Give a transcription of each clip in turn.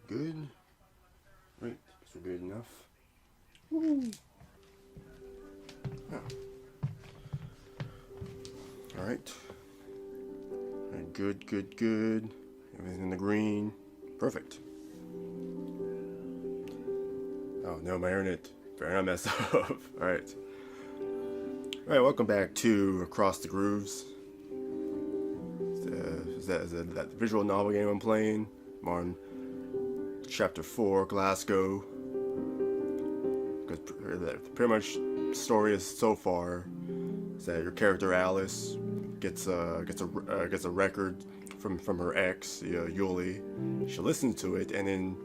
good. Right, so good enough. Woo. Oh. Alright. Good, good, good. Everything in the green. Perfect. Oh no, my internet. Better not mess up. Alright. Alright, welcome back to Across the Grooves. Is that visual novel game I'm playing? I'm on Chapter 4, Glasgow. Because pretty much the story is so far is that your character Alice gets a record from her ex, Yuli. She listens to it and then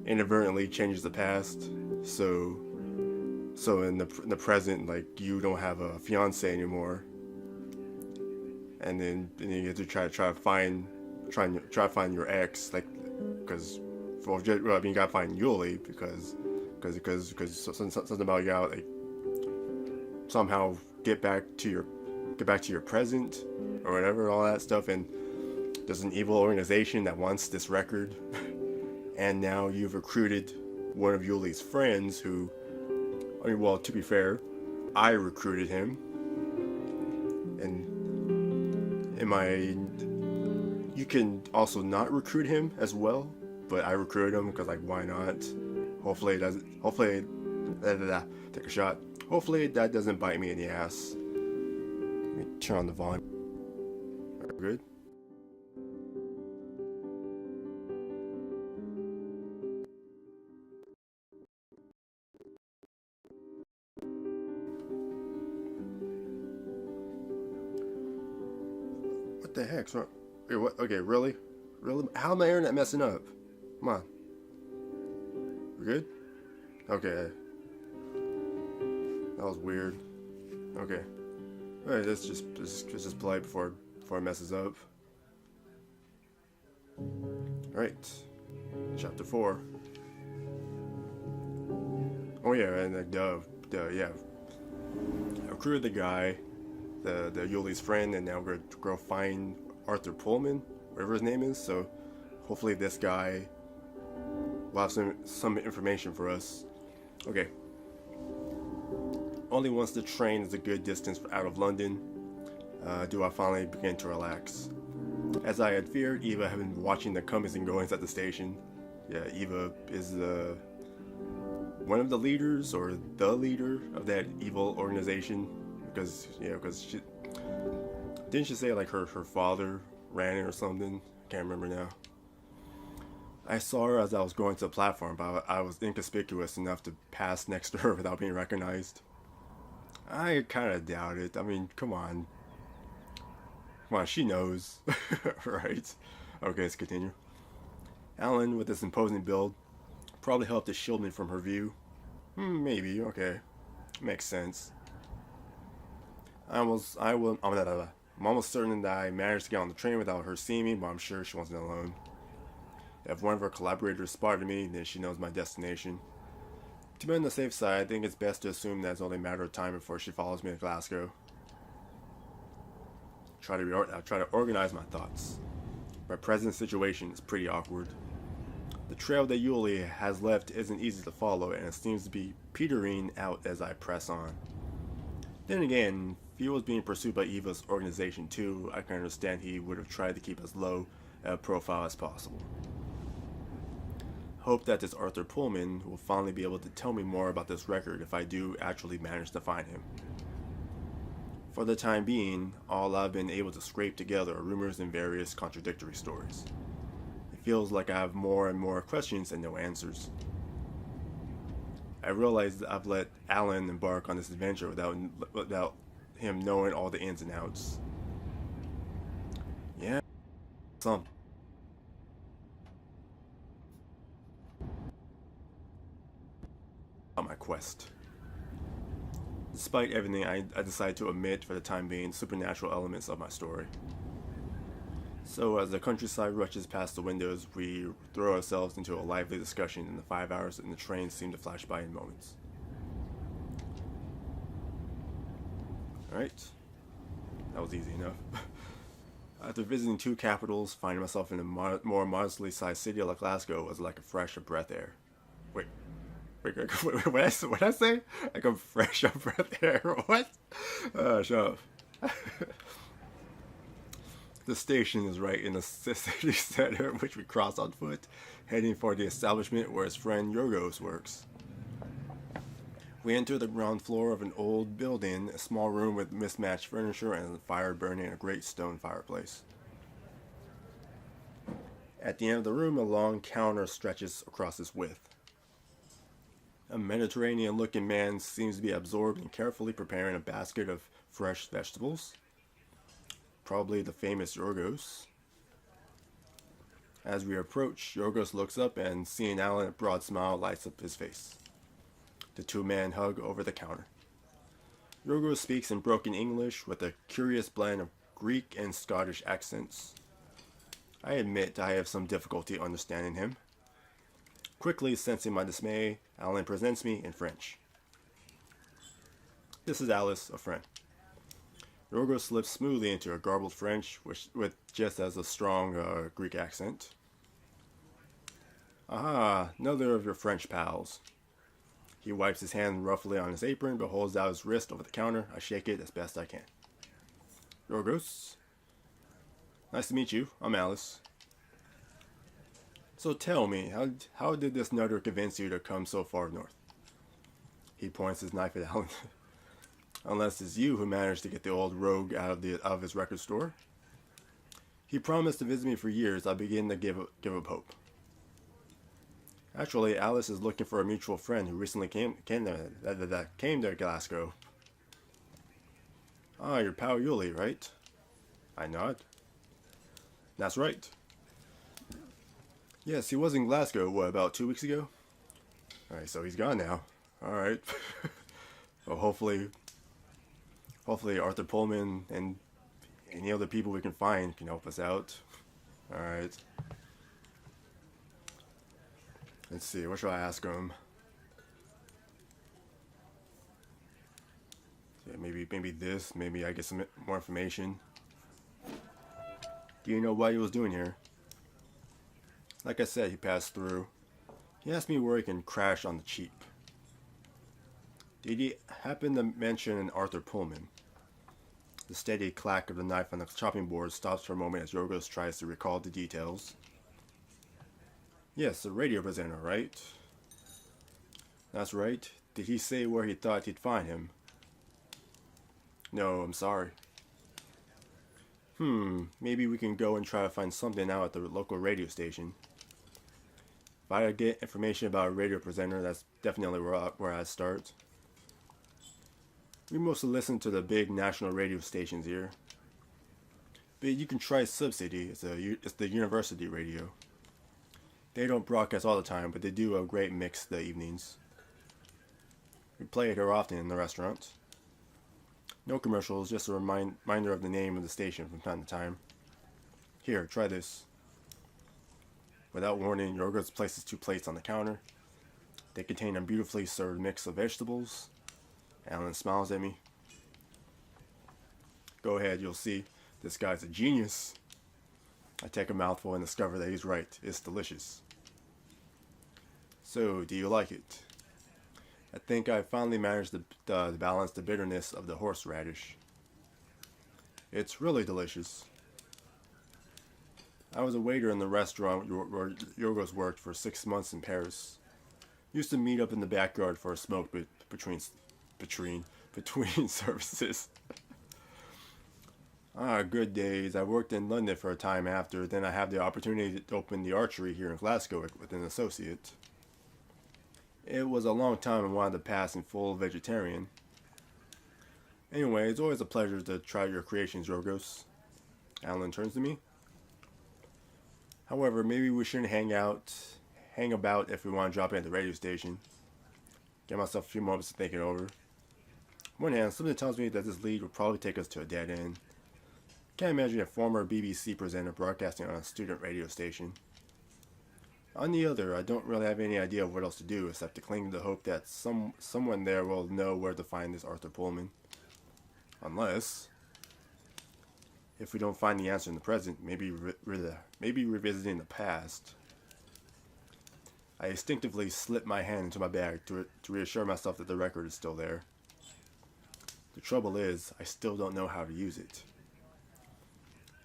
inadvertently changes the past. So in the present, like, you don't have a fiance anymore, and then you get to try to find your ex, like, because you gotta find Yuli because something about you gotta, like, somehow get back to your present or whatever, all that stuff. And there's an evil organization that wants this record, and now you've recruited one of Yuli's friends who, I mean, well, to be fair, I recruited him, and you can also not recruit him as well, but I recruited him because, like, why not? Hopefully take a shot. Hopefully that doesn't bite me in the ass. Let me turn on the volume. Are we good? What the heck? Wait, what? Okay, really? Really? How is my internet messing up? Come on. We good? Okay. That was weird. Okay. Alright, let's just play before it messes up. Alright. Chapter 4. Oh yeah, and yeah. I recruited the guy, the Yuli's friend, and now we're gonna go find Arthur Pullman, whatever his name is. So hopefully this guy will have some information for us. Okay. Only once the train is a good distance out of London do I finally begin to relax. As I had feared, Eva had been watching the comings and goings at the station. Yeah, Eva is one of the leaders, or the leader of that evil organization, because she didn't she say, like, her father ran it or something? Can't remember now. I saw her as I was going to the platform, but I was inconspicuous enough to pass next to her without being recognized. I kind of doubt it. I mean, come on. Come on, she knows. Right? Okay, let's continue. Alan, with his imposing build, probably helped to shield me from her view. Maybe, okay. Makes sense. I'm almost certain that I managed to get on the train without her seeing me, but I'm sure she wasn't alone. If one of her collaborators spotted me, then she knows my destination. To be on the safe side, I think it's best to assume that it's only a matter of time before she follows me to Glasgow. I'll try to organize my thoughts. My present situation is pretty awkward. The trail that Yuli has left isn't easy to follow, and it seems to be petering out as I press on. Then again, if he was being pursued by Eva's organization too, I can understand he would have tried to keep as low a profile as possible. Hope that this Arthur Pullman will finally be able to tell me more about this record if I do actually manage to find him. For the time being, all I've been able to scrape together are rumors and various contradictory stories. It feels like I have more and more questions and no answers. I realize that I've let Alan embark on this adventure without him knowing all the ins and outs. Yeah, something. On my quest. Despite everything, I decided to omit, for the time being, supernatural elements of my story. So as the countryside rushes past the windows, we throw ourselves into a lively discussion, and the 5 hours in the train seem to flash by in moments. Alright. That was easy enough. After visiting two capitals, finding myself in a more modestly sized city like Glasgow was like a fresh of breath air. Wait, what did I say? Like a fresh of breath air. What? Shut up. The station is right in the city center, which we cross on foot, heading for the establishment where his friend Yorgos works. We enter the ground floor of an old building, a small room with mismatched furniture and a fire burning in a great stone fireplace. At the end of the room, a long counter stretches across its width. A Mediterranean-looking man seems to be absorbed in carefully preparing a basket of fresh vegetables. Probably the famous Yorgos. As we approach, Yorgos looks up and, seeing Alan, a broad smile lights up his face. The two men hug over the counter. Yorgos speaks in broken English with a curious blend of Greek and Scottish accents. I admit I have some difficulty understanding him. Quickly sensing my dismay, Alan presents me in French. This is Alice, a friend. Yorgos slips smoothly into a garbled French with just as a strong Greek accent. Aha, another of your French pals. He wipes his hand roughly on his apron but holds out his wrist over the counter. I shake it as best I can. Yorgos, nice to meet you. I'm Alice. So tell me, how did this nutter convince you to come so far north? He points his knife at Alan. Unless it's you who managed to get the old rogue out of his record store. He promised to visit me for years. I begin to give up hope. Actually, Alice is looking for a mutual friend who recently came to Glasgow. Ah, your pal Yuli, right? I nod. That's right. Yes, he was in Glasgow, about 2 weeks ago? Alright, so he's gone now. Alright. Well, hopefully Arthur Pullman and any other people we can find can help us out. Alright. Let's see, what should I ask him? Yeah, maybe this, maybe I get some more information. Do you know what he was doing here? Like I said, he passed through. He asked me where he can crash on the cheap. Did he happen to mention an Arthur Pullman? The steady clack of the knife on the chopping board stops for a moment as Yorgos tries to recall the details. Yes, a radio presenter, right? That's right. Did he say where he thought he'd find him? No, I'm sorry. Maybe we can go and try to find something out at the local radio station. If I get information about a radio presenter, that's definitely where I'd start. We mostly listen to the big national radio stations here. But you can try Subcity. It's the university radio. They don't broadcast all the time, but they do a great mix the evenings. We play it here often in the restaurant. No commercials, just a reminder of the name of the station from time to time. Here, try this. Without warning, Yorgos places 2 plates on the counter. They contain a beautifully served mix of vegetables. Alan smiles at me. Go ahead, you'll see. This guy's a genius. I take a mouthful and discover that he's right. It's delicious. So, do you like it? I think I finally managed to balance the bitterness of the horseradish. It's really delicious. I was a waiter in the restaurant where Yorgos worked for 6 months in Paris. Used to meet up in the backyard for a smoke between services. Good days. I worked in London for a time after. Then I had the opportunity to open the archery here in Glasgow with an associate. It was a long time and wanted to pass in full vegetarian. Anyway, it's always a pleasure to try your creations, Yorgos. Alan turns to me. However, maybe we shouldn't hang about if we want to drop in at the radio station. Give myself a few moments to think it over. On one hand, something tells me that this lead will probably take us to a dead end. Can't imagine a former BBC presenter broadcasting on a student radio station. On the other, I don't really have any idea of what else to do except to cling to the hope that someone there will know where to find this Arthur Pullman. Unless If we don't find the answer in the present, maybe revisiting the past. I instinctively slip my hand into my bag to reassure myself that the record is still there. The trouble is, I still don't know how to use it.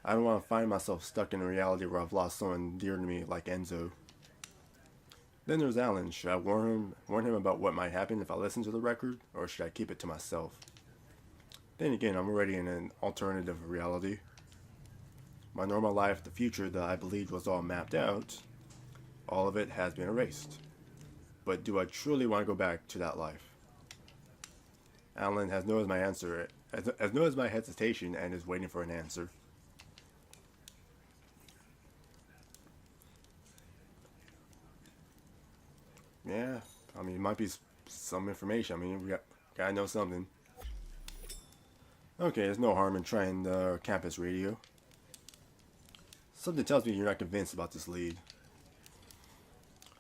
I don't want to find myself stuck in a reality where I've lost someone dear to me like Enzo. Then there's Alan. Should I warn him about what might happen if I listen to the record, or should I keep it to myself? Then again, I'm already in an alternative reality. My normal life, the future that I believed was all mapped out, all of it has been erased. But do I truly want to go back to that life? Alan has noticed my answer, has noticed my hesitation and is waiting for an answer. Yeah, I mean, it might be some information. I mean, gotta know something. Okay, there's no harm in trying the campus radio. Something tells me you're not convinced about this lead.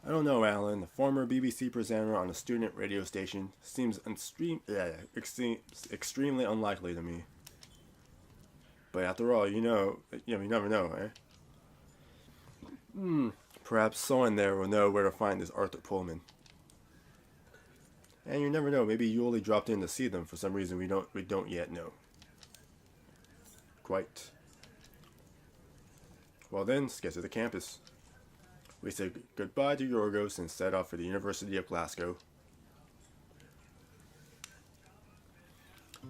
I don't know, Alan. The former BBC presenter on a student radio station seems extremely unlikely to me. But after all, you never know, eh? Perhaps someone there will know where to find this Arthur Pullman. And you never know, maybe Yuli dropped in to see them for some reason we don't yet know. Quite. Well then, let's get to the campus. We say goodbye to Yorgos and set off for the University of Glasgow.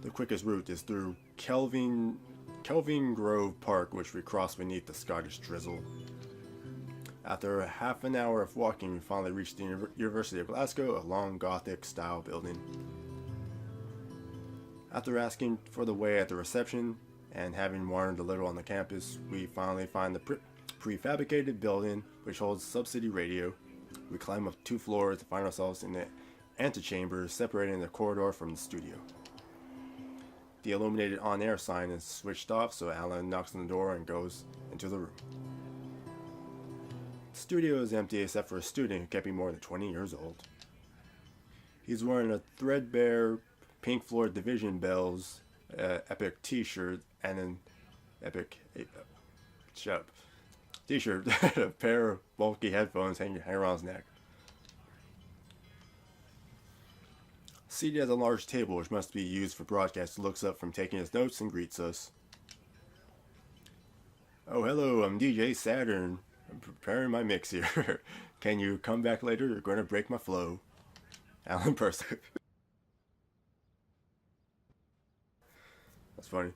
The quickest route is through Kelvin Grove Park, which we cross beneath the Scottish drizzle. After half an hour of walking, we finally reached the University of Glasgow, a long Gothic-style building. After asking for the way at the reception, and having wandered a little on the campus, we finally find the prefabricated building which holds Sub-City Radio. We climb up 2 floors to find ourselves in the antechamber separating the corridor from the studio. The illuminated on-air sign is switched off, so Alan knocks on the door and goes into the room. The studio is empty except for a student who can't be more than 20 years old. He's wearing a threadbare Pink Floyd Division Bells Epic t-shirt and an Epic t-shirt and a pair of bulky headphones hanging around his neck. Seated at a large table which must be used for broadcast, looks up from taking his notes and greets us. Oh, hello, I'm DJ Saturn. I'm preparing my mix here. Can you come back later? You're going to break my flow. Alan Persick. That's funny.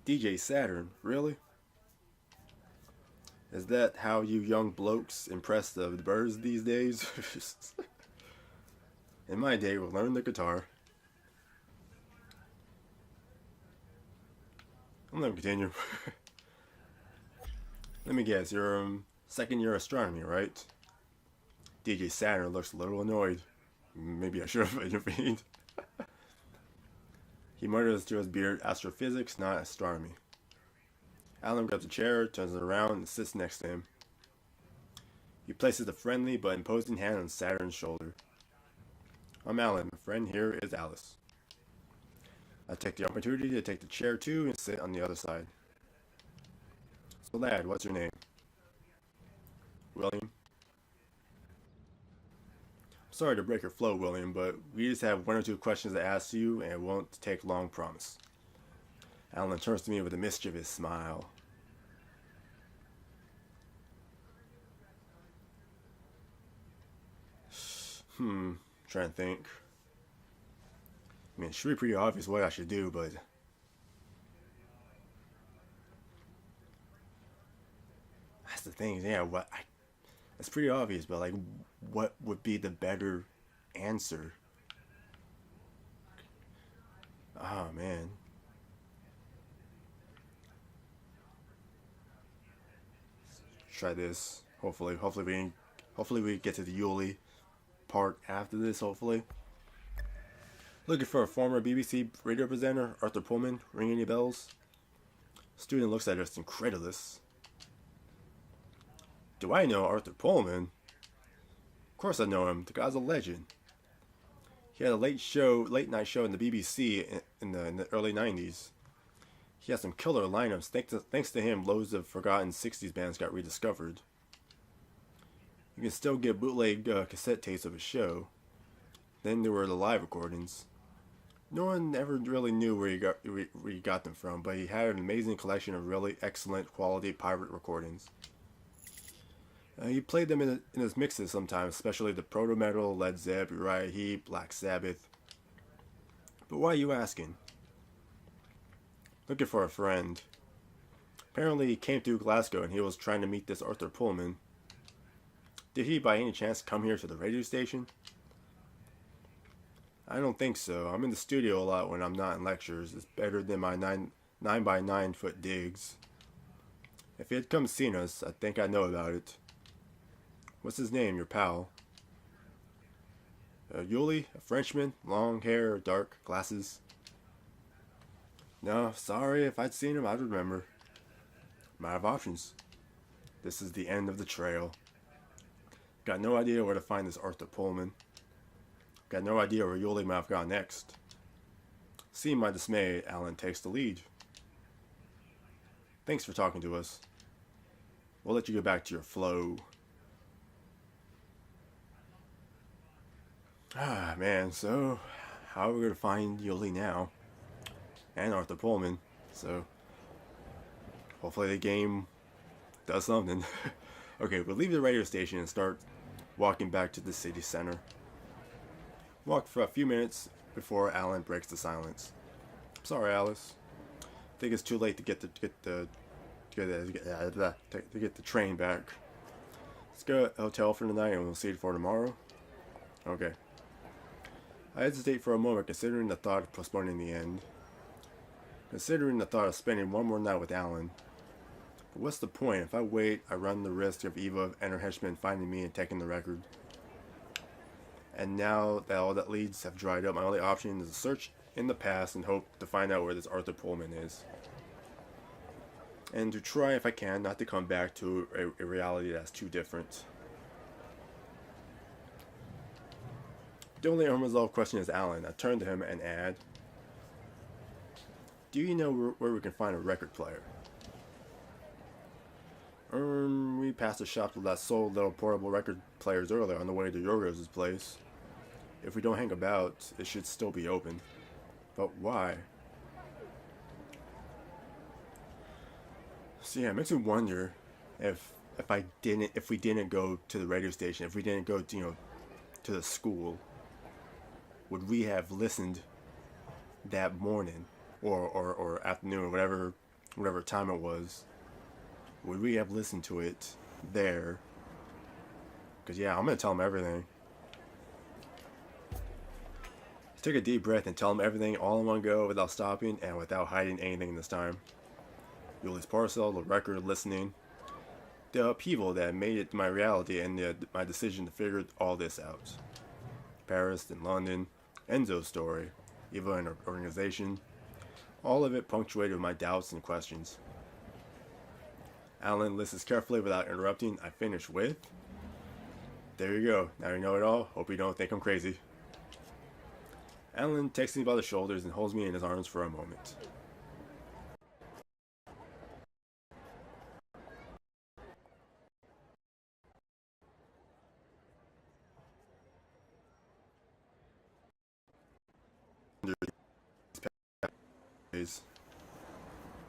DJ Saturn, really? Is that how you young blokes impress the birds these days? In my day, we learned the guitar. I'm gonna continue. Let me guess, you're second year astronomy, right? DJ Saturn looks a little annoyed. Maybe I should have intervened. He mutters to his beard, astrophysics, not astronomy. Alan grabs a chair, turns it around, and sits next to him. He places a friendly but imposing hand on Saturn's shoulder. I'm Alan. My friend here is Alice. I take the opportunity to take the chair too and sit on the other side. So lad, what's your name? William. Sorry to break your flow, William, but we just have 1 or 2 questions to ask you, and it won't take long, promise. Alan turns to me with a mischievous smile. Trying to think. I mean, it should be pretty obvious what I should do, but that's the thing. Yeah, it's pretty obvious, but like, what would be the better answer? Oh man. Try this. Hopefully we get to the Yuli part after this. Hopefully. Looking for a former BBC radio presenter, Arthur Pullman. Ring any bells? Student looks at us incredulous. Do I know Arthur Pullman? Of course I know him. The guy's a legend. He had a late night show in the BBC in the early 90s. He has some killer lineups. Thanks to him, loads of forgotten 60s bands got rediscovered. You can still get bootleg cassette tapes of his show. Then there were the live recordings. No one ever really knew where he got them from, but he had an amazing collection of really excellent quality pirate recordings. He played them in his mixes sometimes, especially the proto metal, Led Zepp, Uriah Heep, Black Sabbath. But why are you asking? Looking for a friend. Apparently he came through Glasgow and he was trying to meet this Arthur Pullman. Did he by any chance come here to the radio station? I don't think so. I'm in the studio a lot when I'm not in lectures. It's better than my 9 by 9 foot digs. If he had come seen us, I think I'd know about it. What's his name, your pal? Yuli, a Frenchman, long hair, dark glasses. No, sorry, if I'd seen him, I'd remember. I'm out of options. This is the end of the trail. Got no idea where to find this Arthur Pullman. Got no idea where Yuli might have gone next. Seeing my dismay, Alan takes the lead. Thanks for talking to us. We'll let you get back to your flow. Ah, man, so how are we going to find Yuli now? And Arthur Pullman, so hopefully the game does something. Okay, we'll leave the radio station and start walking back to the city center. Walk for a few minutes before Alan breaks the silence. Sorry, Alice. I think it's too late to get the train back. Let's go to a hotel for tonight and we'll see it for tomorrow. Okay. I hesitate for a moment, considering the thought of postponing the end. Considering the thought of spending one more night with Alan. But what's the point? If I wait, I run the risk of Eva and her henchmen finding me and taking the record. And now that all that leads have dried up, my only option is to search in the past and hope to find out where this Arthur Pullman is. And to try, if I can, not to come back to a reality that's too different. The only unresolved question is Alan. I turn to him and add, do you know where we can find a record player? We passed a shop that sold little portable record players earlier on the way to Yorgos' place. If we don't hang about, it should still be open. But why? So yeah, it makes me wonder if we didn't go to the radio station, if we didn't go to, to the school, would we have listened that morning or afternoon or whatever time it was? Would we have listened to it there? Because yeah, I'm gonna tell him everything. Take a deep breath and tell him everything all in one go without stopping and without hiding anything this time. Yuli's parcel, the record, listening, the upheaval that made it my reality, and my decision to figure all this out. Paris and London, Enzo's story, Eva and her organization, all of it punctuated with my doubts and questions. Alan listens carefully without interrupting. I finish with, there you go, now you know it all, hope you don't think I'm crazy. Alan takes me by the shoulders and holds me in his arms for a moment.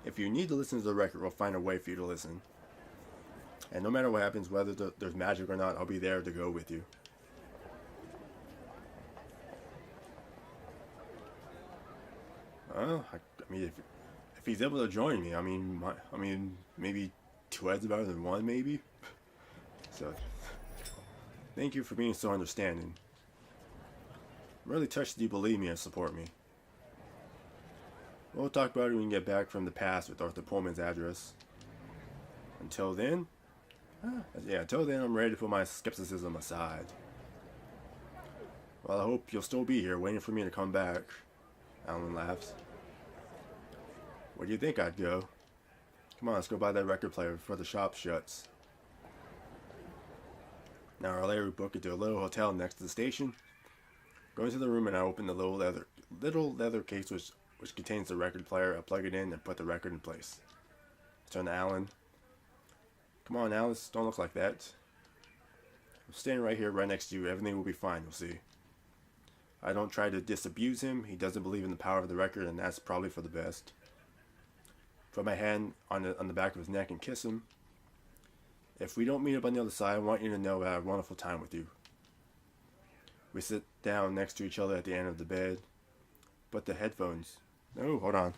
If you need to listen to the record, we'll find a way for you to listen. And no matter what happens, whether there's magic or not, I'll be there to go with you. Well, I mean, if he's able to join me, I mean, maybe two heads better than one, maybe. So, thank you for being so understanding. I'm really touched that you believe me and support me. We'll talk about it when we get back from the past with Arthur Pullman's address. Until then, I'm ready to put my skepticism aside. Well, I hope you'll still be here waiting for me to come back. Alan laughs. Where do you think I'd go? Come on, let's go buy that record player before the shop shuts. An hour later, we book into a little hotel next to the station. Go into the room and I open the little leather case with which contains the record player. I plug it in and put the record in place. Turn to Alan. Come on, Alice, don't look like that. I'm standing right here, right next to you. Everything will be fine, you'll see. I don't try to disabuse him. He doesn't believe in the power of the record, and that's probably for the best. Put my hand on the back of his neck and kiss him. If we don't meet up on the other side, I want you to know that I had a wonderful time with you. We sit down next to each other at the end of the bed. But the headphones. No, hold on.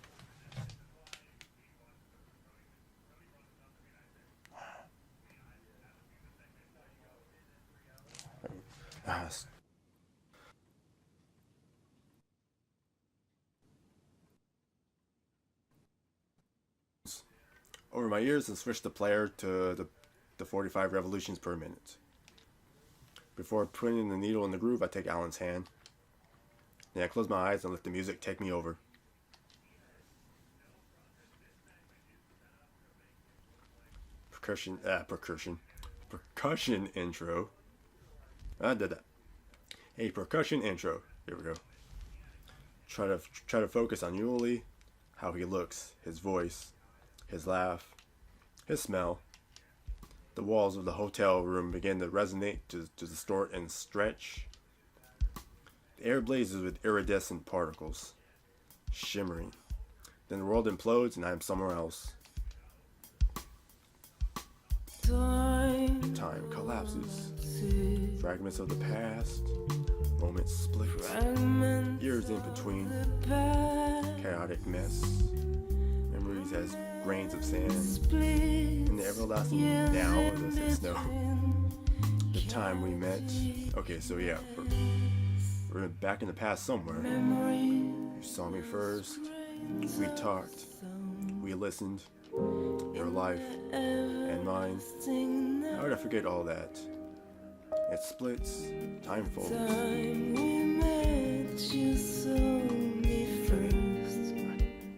Over my ears and switch the player to the 45 revolutions per minute. Before putting the needle in the groove, I take Alan's hand. Then I close my eyes and let the music take me over. Percussion intro. I did that. A percussion intro. Here we go. Try to focus on Yuli, how he looks, his voice, his laugh, his smell. The walls of the hotel room begin to resonate, to distort and stretch. The air blazes with iridescent particles, shimmering. Then the world implodes and I am somewhere else. Time collapses. Fragments of the past, moments split. Years in between. Chaotic mess. Memories as grains of sand. And the everlasting now of the snow. The time we met. Okay, so yeah, we're back in the past somewhere. You saw me first. We talked. We listened. Your life and mine. How would I forget all that? It splits. Time folds. I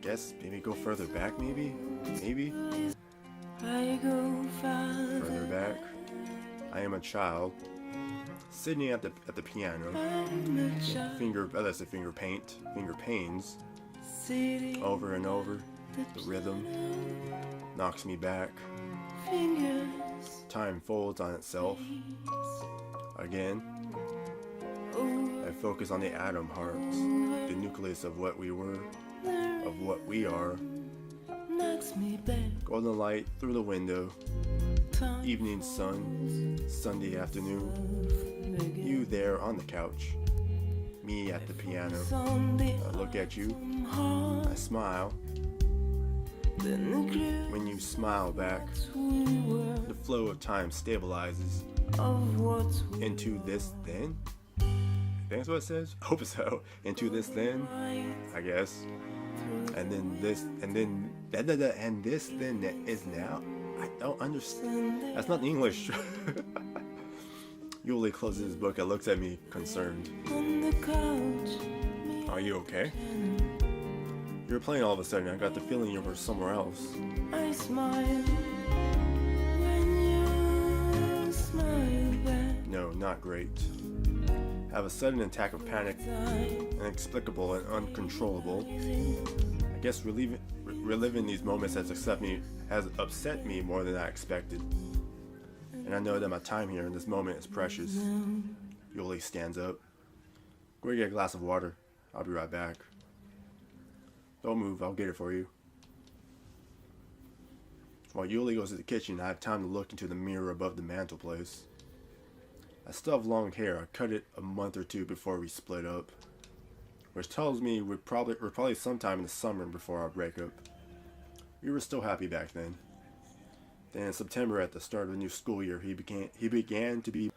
guess maybe go further back. Maybe. Further back. I am a child. Sitting at the piano. Finger pains. Over and over. The rhythm knocks me back. Time folds on itself. Again. I focus on the atom hearts, the nucleus of what we were, of what we are. Golden light through the window. Evening sun, Sunday afternoon. You there on the couch. Me at the piano. I look at you. I smile. When you smile back, the flow of time stabilizes into this then. I think that's what it says. I hope so. Into this then, I guess. And then this, and then and this then is now. I don't understand. That's not English. Yuli closes his book and looks at me concerned. Are you okay? You were playing all of a sudden. I got the feeling you were somewhere else. I smile when you smile back. No, not great. I have a sudden attack of panic, inexplicable and uncontrollable. I guess reliving these moments has upset me more than I expected. And I know that my time here in this moment is precious. Yuli stands up. Go get a glass of water. I'll be right back. Don't move, I'll get it for you. While Yuli goes to the kitchen, I have time to look into the mirror above the mantelpiece. I still have long hair. I cut it a month or two before we split up, which tells me we're probably sometime in the summer before our breakup. We were still happy back then. Then in September, at the start of the new school year, he began to be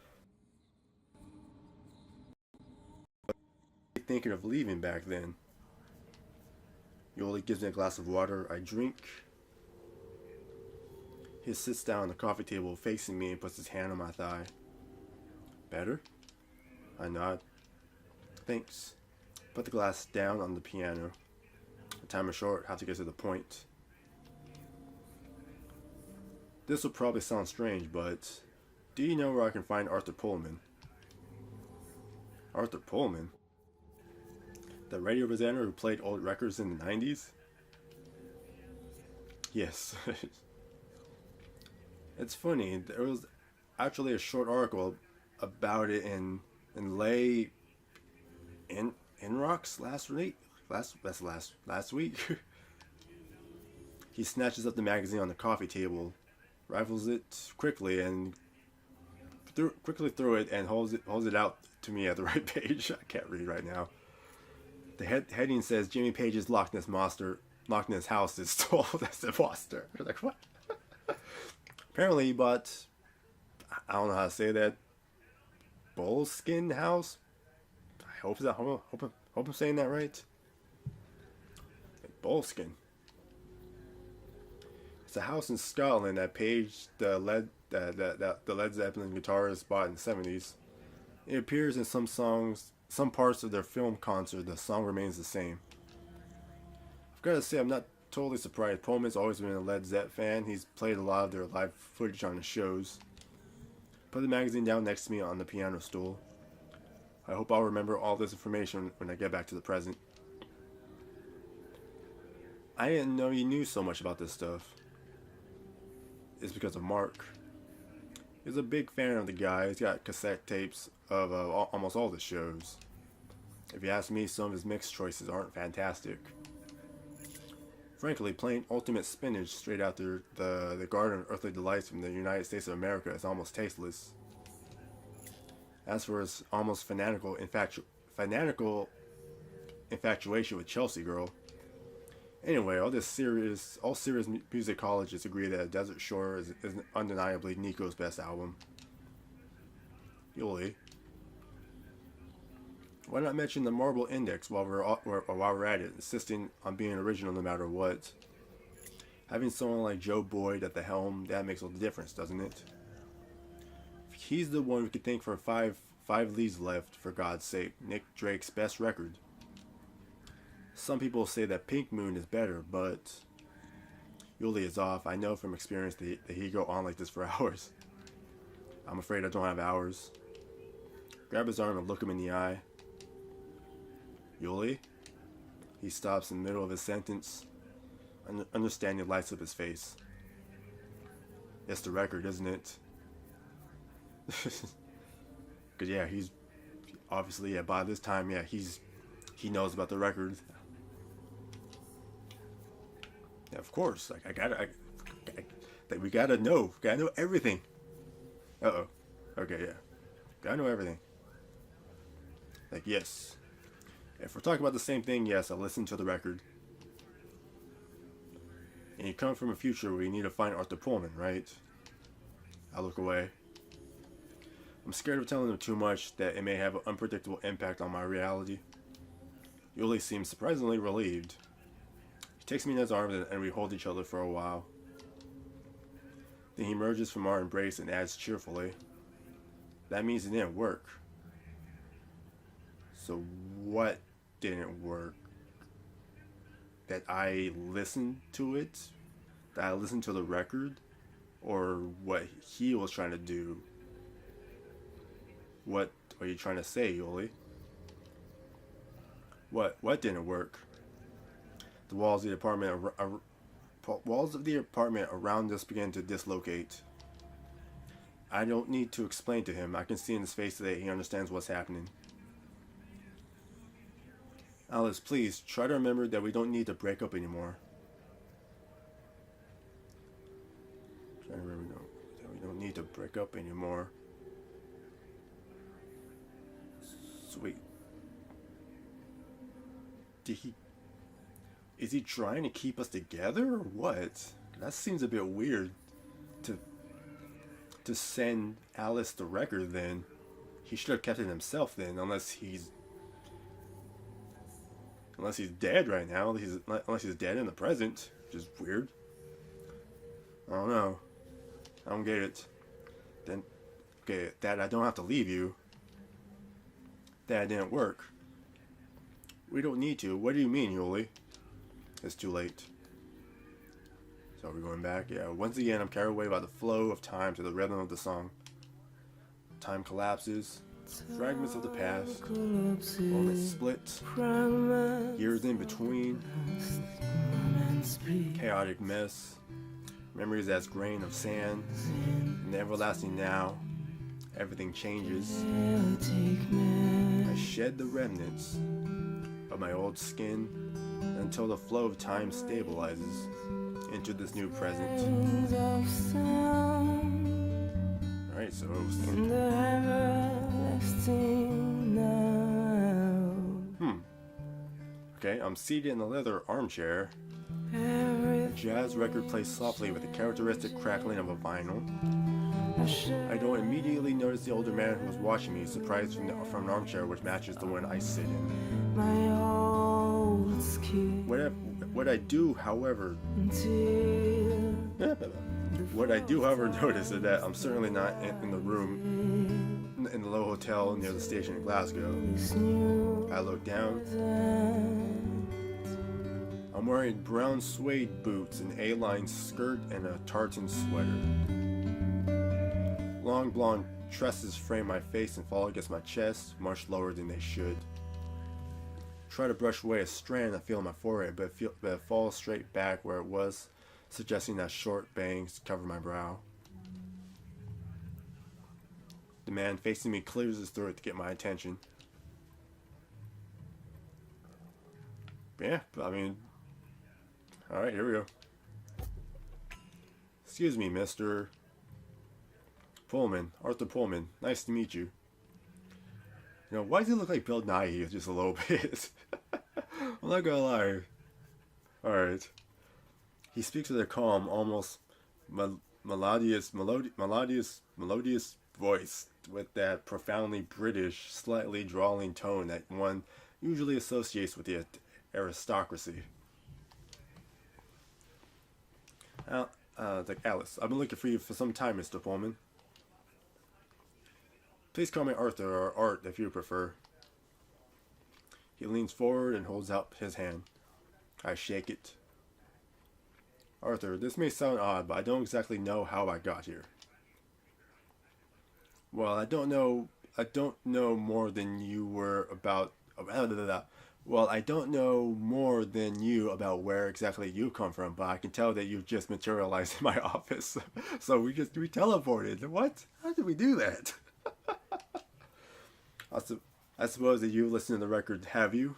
thinking of leaving back then. Yuli gives me a glass of water. I drink. He sits down on the coffee table facing me and puts his hand on my thigh. Better? I nod. Thanks. Put the glass down on the piano. The time is short. Have to get to the point. This will probably sound strange, but do you know where I can find Arthur Pullman? Arthur Pullman? The radio presenter who played old records in the 90s? Yes. It's funny. There was actually a short article about it in Lay in Rocks last week. Last week. He snatches up the magazine on the coffee table, rifles it quickly through it and holds it out to me at the right page. I can't read right now. The heading says Jimmy Page's Loch Ness house is told as a monster. Like, what? Apparently he bought, I don't know how to say that, bullskin house. I hope I'm saying that right. Bullskin. It's a house in Scotland that Page, the Led Zeppelin guitarist, bought in the 70s. It appears in some songs, some parts of their film concert. The song remains the same. I've got to say, I'm not totally surprised. Pullman's always been a Led Zepp fan. He's played a lot of their live footage on his shows. Put the magazine down next to me on the piano stool. I hope I'll remember all this information when I get back to the present. I didn't know you knew so much about this stuff. It's because of Mark. He's a big fan of the guy. He's got cassette tapes of almost all the shows. If you ask me, some of his mix choices aren't fantastic. Frankly, playing Ultimate Spinach straight after the Garden of Earthly Delights from the United States of America is almost tasteless. As for his almost fanatical infatuation with Chelsea Girl. Anyway, all serious musicologists agree that Desert Shore is undeniably Nico's best album. Yuli. Why not mention the Marble Index while we're at it, insisting on being original no matter what? Having someone like Joe Boyd at the helm, that makes all the difference, doesn't it? He's the one we could thank for five leads left, for God's sake. Nick Drake's best record. Some people say that Pink Moon is better, but Yuli is off. I know from experience that he go on like this for hours. I'm afraid I don't have hours. Grab his arm and look him in the eye. Yuli? He stops in the middle of his sentence. Understanding lights up his face. It's the record, isn't it? Because, yeah, he's obviously, yeah, by this time, yeah, he knows about the record. Yeah, of course. Like, we gotta know. Gotta know everything. Uh-oh. Okay, yeah. Gotta know everything. Like, yes. If we're talking about the same thing, yes, I listened to the record. And you come from a future where you need to find Arthur Pullman, right? I look away. I'm scared of telling him too much, that it may have an unpredictable impact on my reality. Yuli seems surprisingly relieved. He takes me in his arms and we hold each other for a while. Then he emerges from our embrace and adds cheerfully, "That means it didn't work." So what didn't work? That I listened to it? That I listened to the record? Or what he was trying to do? What are you trying to say, Yuli? What didn't work? The walls of the apartment around us began to dislocate. I don't need to explain to him. I can see in his face that he understands what's happening. Alice, please try to remember that we don't need to break up anymore. Try to remember that we don't need to break up anymore. Sweet. Is he trying to keep us together or what? That seems a bit weird to send Alice the record then. He should have kept it himself then, unless he's dead right now. Unless he's dead in the present, which is weird. I don't know. I don't get it. Then, okay, Dad, I don't have to leave you. That didn't work. We don't need to. What do you mean, Yuli? It's too late. So are we going back? Yeah, once again, I'm carried away by the flow of time to the rhythm of the song. Time collapses. Fragments of the past, moments split, years in between, chaotic mess, memories as grain of sand, an everlasting now, everything changes. I shed the remnants of my old skin until the flow of time stabilizes into this new present. Alright, so okay, I'm seated in a leather armchair. A jazz record plays softly with the characteristic crackling of a vinyl. I don't immediately notice the older man who was watching me, surprised from an armchair which matches the one I sit in. What I do, however, notice is that I'm certainly not in the room in the low hotel near the station in Glasgow. I look down. I'm wearing brown suede boots, an A-line skirt, and a tartan sweater. Long blonde tresses frame my face and fall against my chest, much lower than they should. Try to brush away a strand I feel on my forehead, but it falls straight back where it was, suggesting that short bangs cover my brow. The man facing me clears his throat to get my attention. Yeah, I mean, alright, here we go. Excuse me, Mr. Pullman, Arthur Pullman. Nice to meet you. You know, why does he look like Bill Nighy just a little bit? I'm not gonna lie. Alright. He speaks with a calm, almost melodious voice with that profoundly British, slightly drawling tone that one usually associates with the aristocracy. Like Alice, I've been looking for you for some time, Mr. Pullman. Please call me Arthur, or Art if you prefer. He leans forward and holds out his hand. I shake it. Arthur, this may sound odd, but I don't exactly know how I got here. Well, I don't know more than you were about. Well, I don't know more than you about where exactly you come from, but I can tell that you've just materialized in my office. So we teleported. What? How did we do that? I suppose that you listened to the record, have you?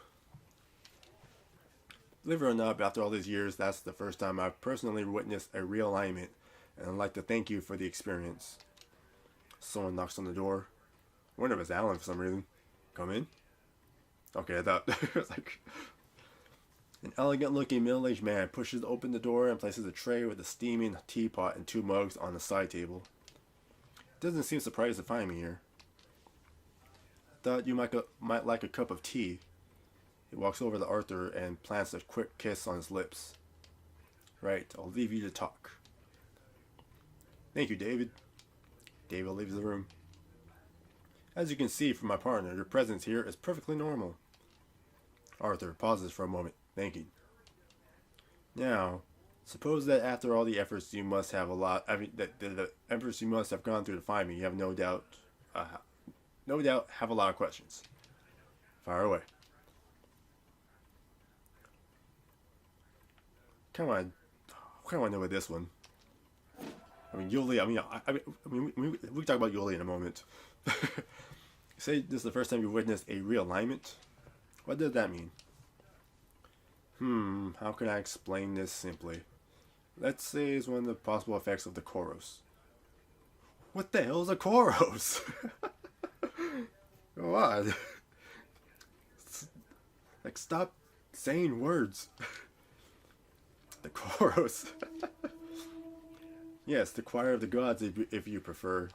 Believe it or not, after all these years, that's the first time I've personally witnessed a realignment, and I'd like to thank you for the experience. Someone knocks on the door. I wonder if it's Alan for some reason. Come in. Okay, I thought it was like an elegant-looking middle-aged man pushes open the door and places a tray with a steaming teapot and 2 mugs on the side table. Doesn't seem surprised to find me here. Thought you might like a cup of tea. He walks over to Arthur and plants a quick kiss on his lips. Right, I'll leave you to talk. Thank you, David. David leaves the room. As you can see from my partner, your presence here is perfectly normal. Arthur pauses for a moment, thinking. Now, suppose that after all the efforts you must have the efforts you must have gone through to find me, you have no doubt have a lot of questions. Fire away. Come on, what do I know with this one? I mean, Yuli. We can talk about Yuli in a moment. Say this is the first time you witnessed a realignment. What does that mean? How can I explain this simply? Let's say it's one of the possible effects of the Koros. What the hell is a Koros? What? Like, stop saying words. The Koros. Yes, the choir of the gods, if you prefer.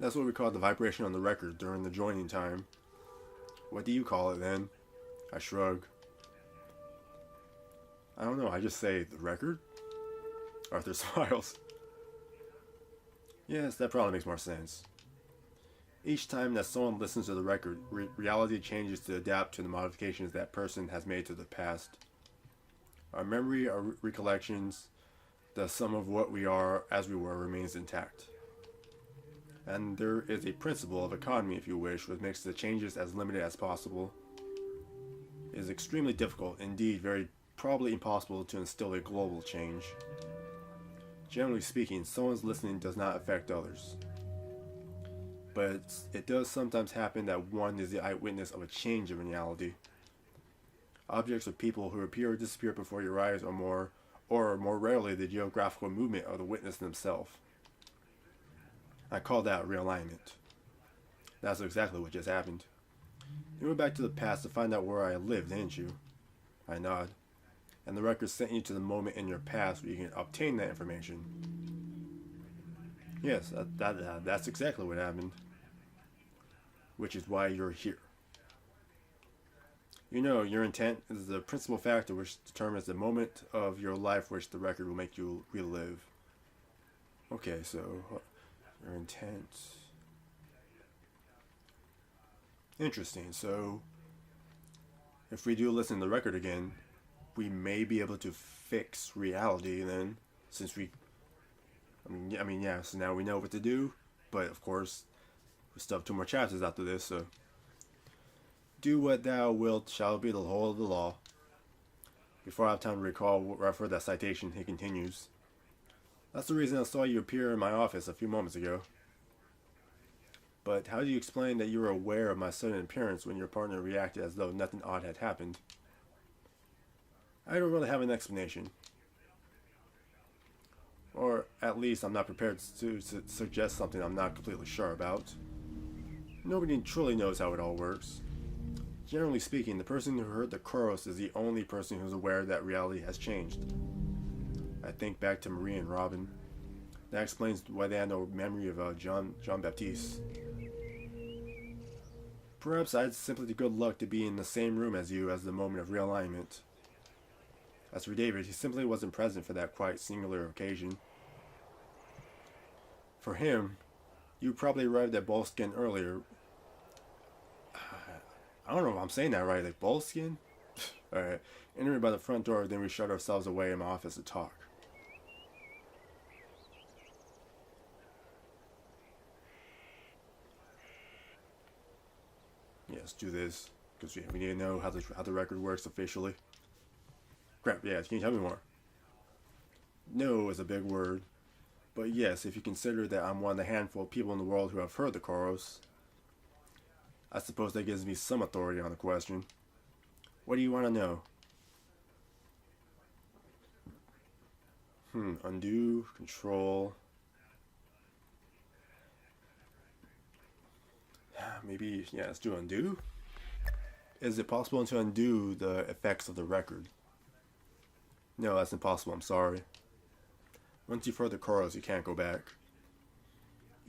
That's what we call the vibration on the record during the joining time. What do you call it then? I shrug. I don't know, I just say, the record? Arthur smiles. Yes, that probably makes more sense. Each time that someone listens to the record, reality changes to adapt to the modifications that person has made to the past. Our memory, our recollections, the sum of what we are as we were remains intact. And there is a principle of economy, if you wish, which makes the changes as limited as possible. It is extremely difficult, indeed very probably impossible, to instill a global change. Generally speaking, someone's listening does not affect others. But it does sometimes happen that one is the eyewitness of a change in reality. Objects or people who appear or disappear before your eyes or more rarely, the geographical movement of the witness themselves. I call that realignment. That's exactly what just happened. You went back to the past to find out where I lived, didn't you? I nod. And the record sent you to the moment in your past where you can obtain that information. Yes, that's exactly what happened. Which is why you're here. You know, your intent is the principal factor which determines the moment of your life which the record will make you relive. Okay, so your intent. Interesting. So, if we do listen to the record again, we may be able to fix reality then, since yeah, so now we know what to do, but of course, we still have 2 more chapters after this, so. Do what thou wilt shall be the whole of the law. Before I have time to refer that citation, he continues. That's the reason I saw you appear in my office a few moments ago. But how do you explain that you were aware of my sudden appearance when your partner reacted as though nothing odd had happened? I don't really have an explanation. Or at least I'm not prepared to suggest something I'm not completely sure about. Nobody truly knows how it all works. Generally speaking, the person who heard the chorus is the only person who's aware that reality has changed. I think back to Marie and Robin. That explains why they had no memory of John Baptiste. Perhaps I had simply the good luck to be in the same room as you as the moment of realignment. As for David, he simply wasn't present for that quite singular occasion. For him, you probably arrived at Bolskin earlier. I don't know if I'm saying that right, like Bolskin? Alright, entering by the front door, then we shut ourselves away in my office to talk. Yes, do this, because we need to know how the record works officially. Crap, yeah, can you tell me more? No is a big word. But yes, if you consider that I'm one of the handful of people in the world who have heard the chorus, I suppose that gives me some authority on the question. What do you want to know? Undo, control. Maybe, yeah, let's do undo. Is it possible to undo the effects of the record? No, that's impossible, I'm sorry. Once you've heard the chorus, you can't go back.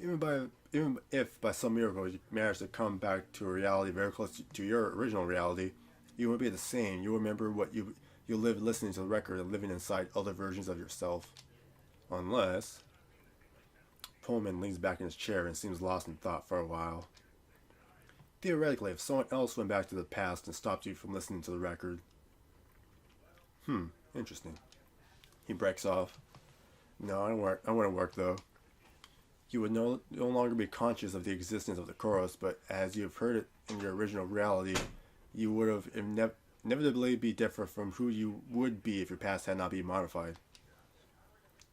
Even if by some miracle you manage to come back to a reality very close to your original reality, you won't be the same. You'll remember what you lived listening to the record and living inside other versions of yourself. Unless... Pullman leans back in his chair and seems lost in thought for a while. Theoretically, if someone else went back to the past and stopped you from listening to the record... Interesting. He breaks off. No, I wouldn't work though. You would no longer be conscious of the existence of the chorus, but as you have heard it in your original reality, you would have inevitably be different from who you would be if your past had not been modified.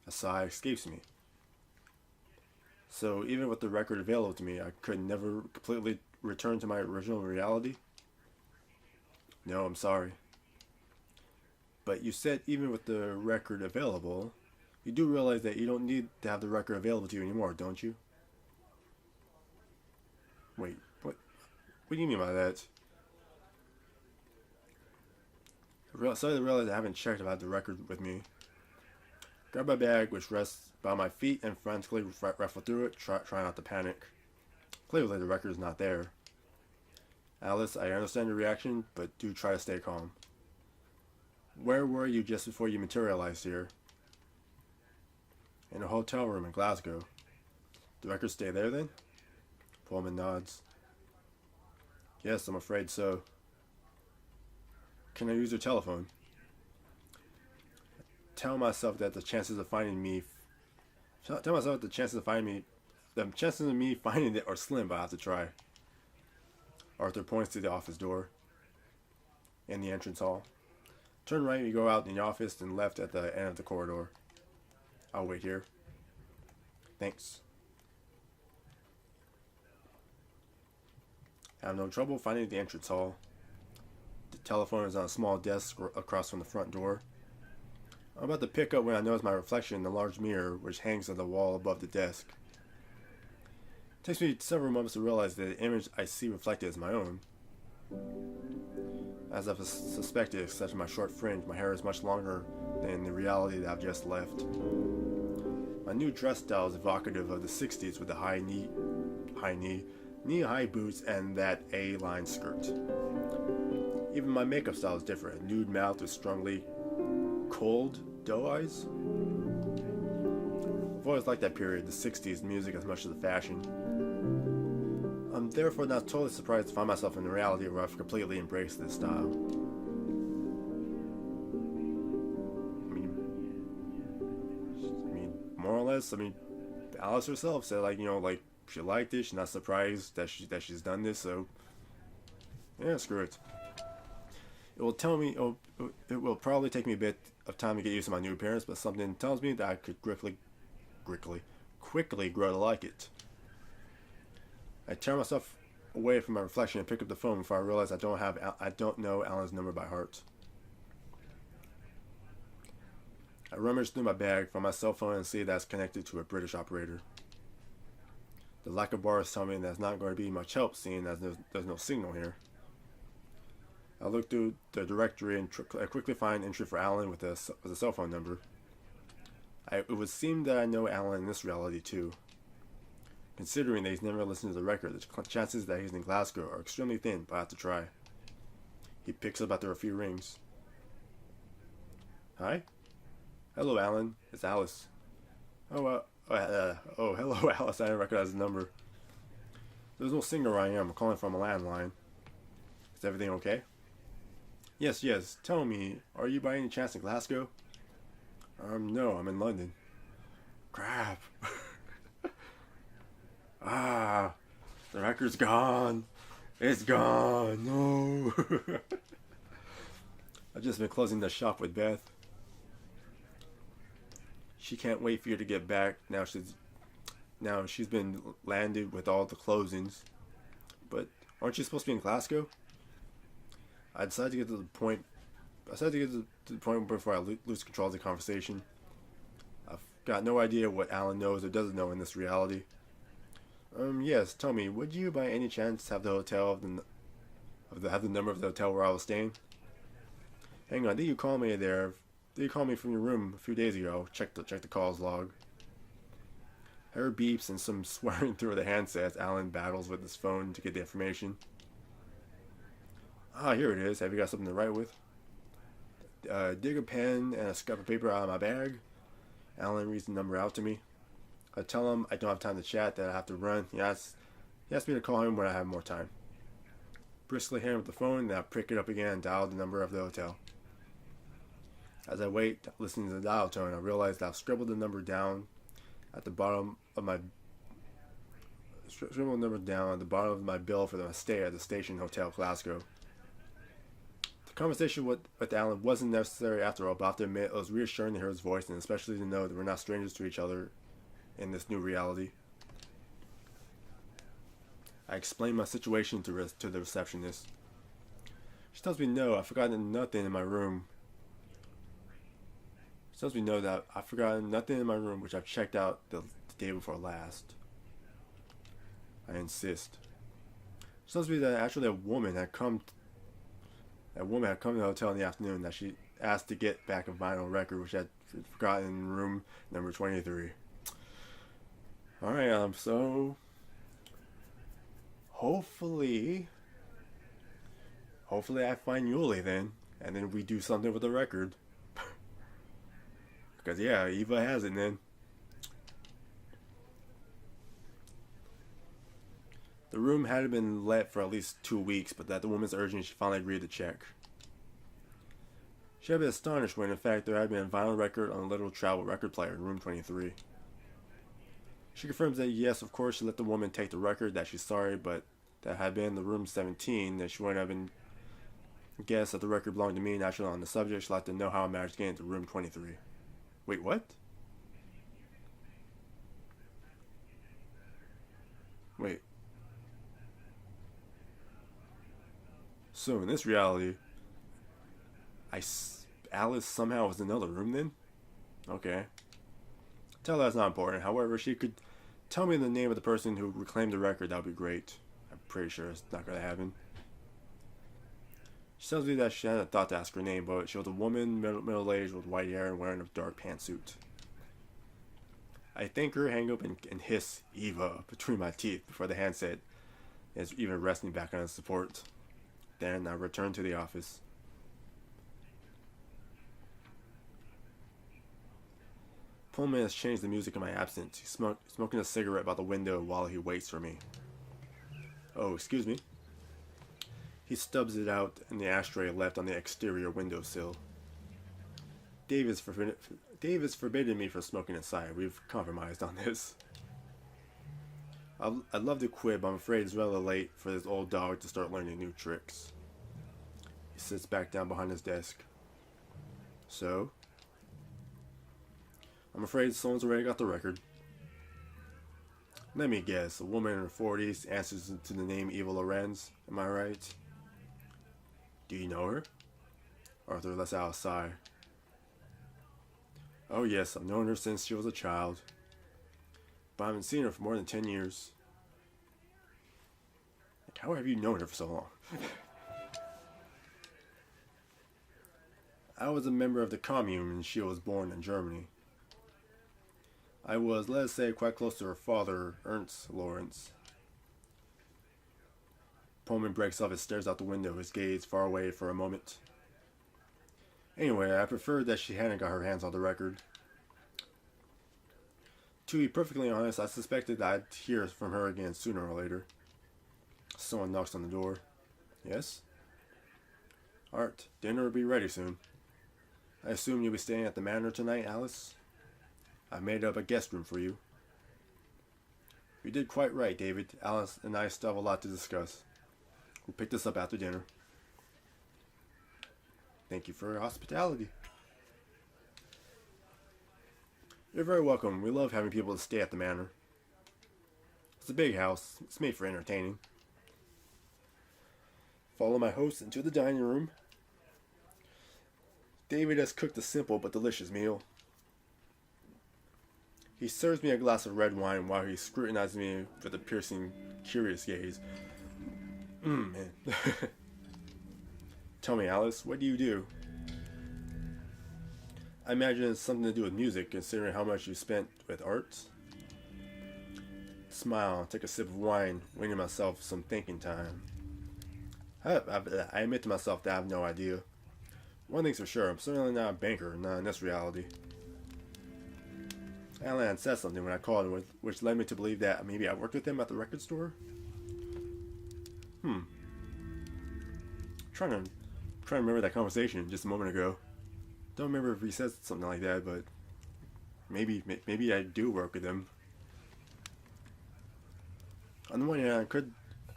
A sigh escapes me. So even with the record available to me, I could never completely return to my original reality? No, I'm sorry. But you said even with the record available, you do realize that you don't need to have the record available to you anymore, don't you? Wait, what do you mean by that? Suddenly I realize I haven't checked about the record with me. Grab my bag, which rests by my feet, and frantically raffle through it, try not to panic. Clearly the record is not there. Alice, I understand your reaction, but do try to stay calm. Where were you just before you materialized here? In a hotel room in Glasgow. The record stay there then? Pullman nods. Yes, I'm afraid so. Can I use your telephone? Tell myself that the chances of finding me the chances of me finding it are slim, but I have to try. Arthur points to the office door in the entrance hall. Turn right, you go out in the office, and left at the end of the corridor. I'll wait here. Thanks. I have no trouble finding the entrance hall. The telephone is on a small desk across from the front door. I'm about to pick up when I notice my reflection in the large mirror which hangs on the wall above the desk. It takes me several moments to realize that the image I see reflected is my own. As I've suspected, except for my short fringe, my hair is much longer than the reality that I've just left. My new dress style is evocative of the 60s with the knee-high boots and that A-line skirt. Even my makeup style is different. A nude mouth with strongly cold doe eyes. I've always liked that period, the 60s music as much as the fashion. I'm therefore not totally surprised to find myself in a reality where I've completely embraced this style. I mean, more or less, Alice herself said, she liked it, she's not surprised that she's done this, so yeah, screw it. It will probably take me a bit of time to get used to my new appearance, but something tells me that I could quickly grow to like it. I tear myself away from my reflection and pick up the phone before I realize I don't know Alan's number by heart. I rummage through my bag, find my cell phone, and see that it's connected to a British operator. The lack of bars tell me that's not going to be much help, seeing as there's no signal here. I look through the directory and I quickly find entry for Alan with a cell phone number. It would seem that I know Alan in this reality too. Considering that he's never listened to the record, the chances that he's in Glasgow are extremely thin, but I have to try. He picks up after a few rings. Hi? Hello, Alan. It's Alice. Hello, Alice. I didn't recognize the number. There's no signal where I am. I'm calling from a landline. Is everything okay? Yes. Tell me, are you by any chance in Glasgow? No, I'm in London. Crap. The record's gone. It's gone. No. I've just been closing the shop with Beth. She can't wait for you to get back. Now she's been landed with all the closings. But aren't you supposed to be in Glasgow? I decided to get to the point before I lose control of the conversation. I've got no idea what Alan knows or doesn't know in this reality. Yes, tell me, would you by any chance have the have the number of the hotel where I was staying? Hang on, did you call me there? Did you call me from your room a few days ago? Check the calls log. I heard beeps and some swearing through the handset as Alan battles with his phone to get the information. Here it is. Have you got something to write with? Dig a pen and a scrap of paper out of my bag. Alan reads the number out to me. I tell him I don't have time to chat, that I have to run. He asks me to call him when I have more time. Briskly hand him the phone, then I pick it up again and dial the number of the hotel. As I wait, listening to the dial tone, I realize that I've scribbled the number down at the bottom of my bill for my stay at the Station Hotel Glasgow. The conversation with Alan wasn't necessary after all, but I have to admit it was reassuring to hear his voice, and especially to know that we're not strangers to each other in this new reality. I explained my situation to the receptionist. She tells me no, I've forgotten nothing in my room. She tells me no, that I've forgotten nothing in my room which I've checked out the day before last. I insist. She tells me that actually a woman had come to the hotel in the afternoon, that she asked to get back a vinyl record which I had forgotten in room number 23. Alright, so hopefully I find Yuli then, and then we do something with the record. Because yeah, Eva has it then. The room had been let for at least 2 weeks, but at the woman's urging, she finally agreed to check. She had been astonished when in fact there had been a vinyl record on a little travel record player in room 23. She confirms that yes, of course, she let the woman take the record, that she's sorry, but that had been in the room 17, that she wouldn't have been guessed that the record belonged to me. Naturally, on the subject, she'd like to know how I managed to get into room 23. Wait, what? Wait. So in this reality, Alice somehow was in another room then? Okay. Tell her that's not important. However, she could tell me the name of the person who reclaimed the record. That would be great. I'm pretty sure it's not going to happen. She tells me that she hadn't thought to ask her name, but she was a woman, middle-aged, with white hair and wearing a dark pantsuit. I thank her, hang up, and hiss Eva between my teeth before the handset is even resting back on its support. Then I return to the office. Pullman has changed the music in my absence. He's smoking a cigarette by the window while he waits for me. Oh, excuse me. He stubs it out in the ashtray left on the exterior windowsill. Dave is forbidden me from smoking inside. We've compromised on this. I'd love to quit, but I'm afraid it's rather late for this old dog to start learning new tricks. He sits back down behind his desk. So? I'm afraid someone's already got the record. Let me guess, a woman in her 40s answers to the name Eva Lorenz. Am I right? Do you know her? Arthur lets out a sigh. Oh yes, I've known her since she was a child. But I haven't seen her for more than 10 years. How have you known her for so long? I was a member of the commune when she was born in Germany. I was, let us say, quite close to her father, Ernst Lorenz. Pullman breaks off and stares out the window, his gaze far away for a moment. Anyway, I preferred that she hadn't got her hands on the record. To be perfectly honest, I suspected I'd hear from her again sooner or later. Someone knocks on the door. Yes? Art, dinner will be ready soon. I assume you'll be staying at the manor tonight, Alice? I've made up a guest room for you. You did quite right, David. Alice and I still have a lot to discuss. We'll pick this up after dinner. Thank you for your hospitality. You're very welcome. We love having people to stay at the manor. It's a big house. It's made for entertaining. Follow my host into the dining room. David has cooked a simple but delicious meal. He serves me a glass of red wine while he scrutinizes me with a piercing, curious gaze. Man. Tell me, Alice, what do you do? I imagine it's something to do with music, considering how much you spent with art. Smile, take a sip of wine, waiting myself some thinking time. I admit to myself that I have no idea. One thing's for sure, I'm certainly not a banker, not in this reality. Alan said something when I called, which led me to believe that maybe I worked with him at the record store. Trying to remember that conversation just a moment ago. Don't remember if he said something like that, but maybe I do work with him. On the one hand, I could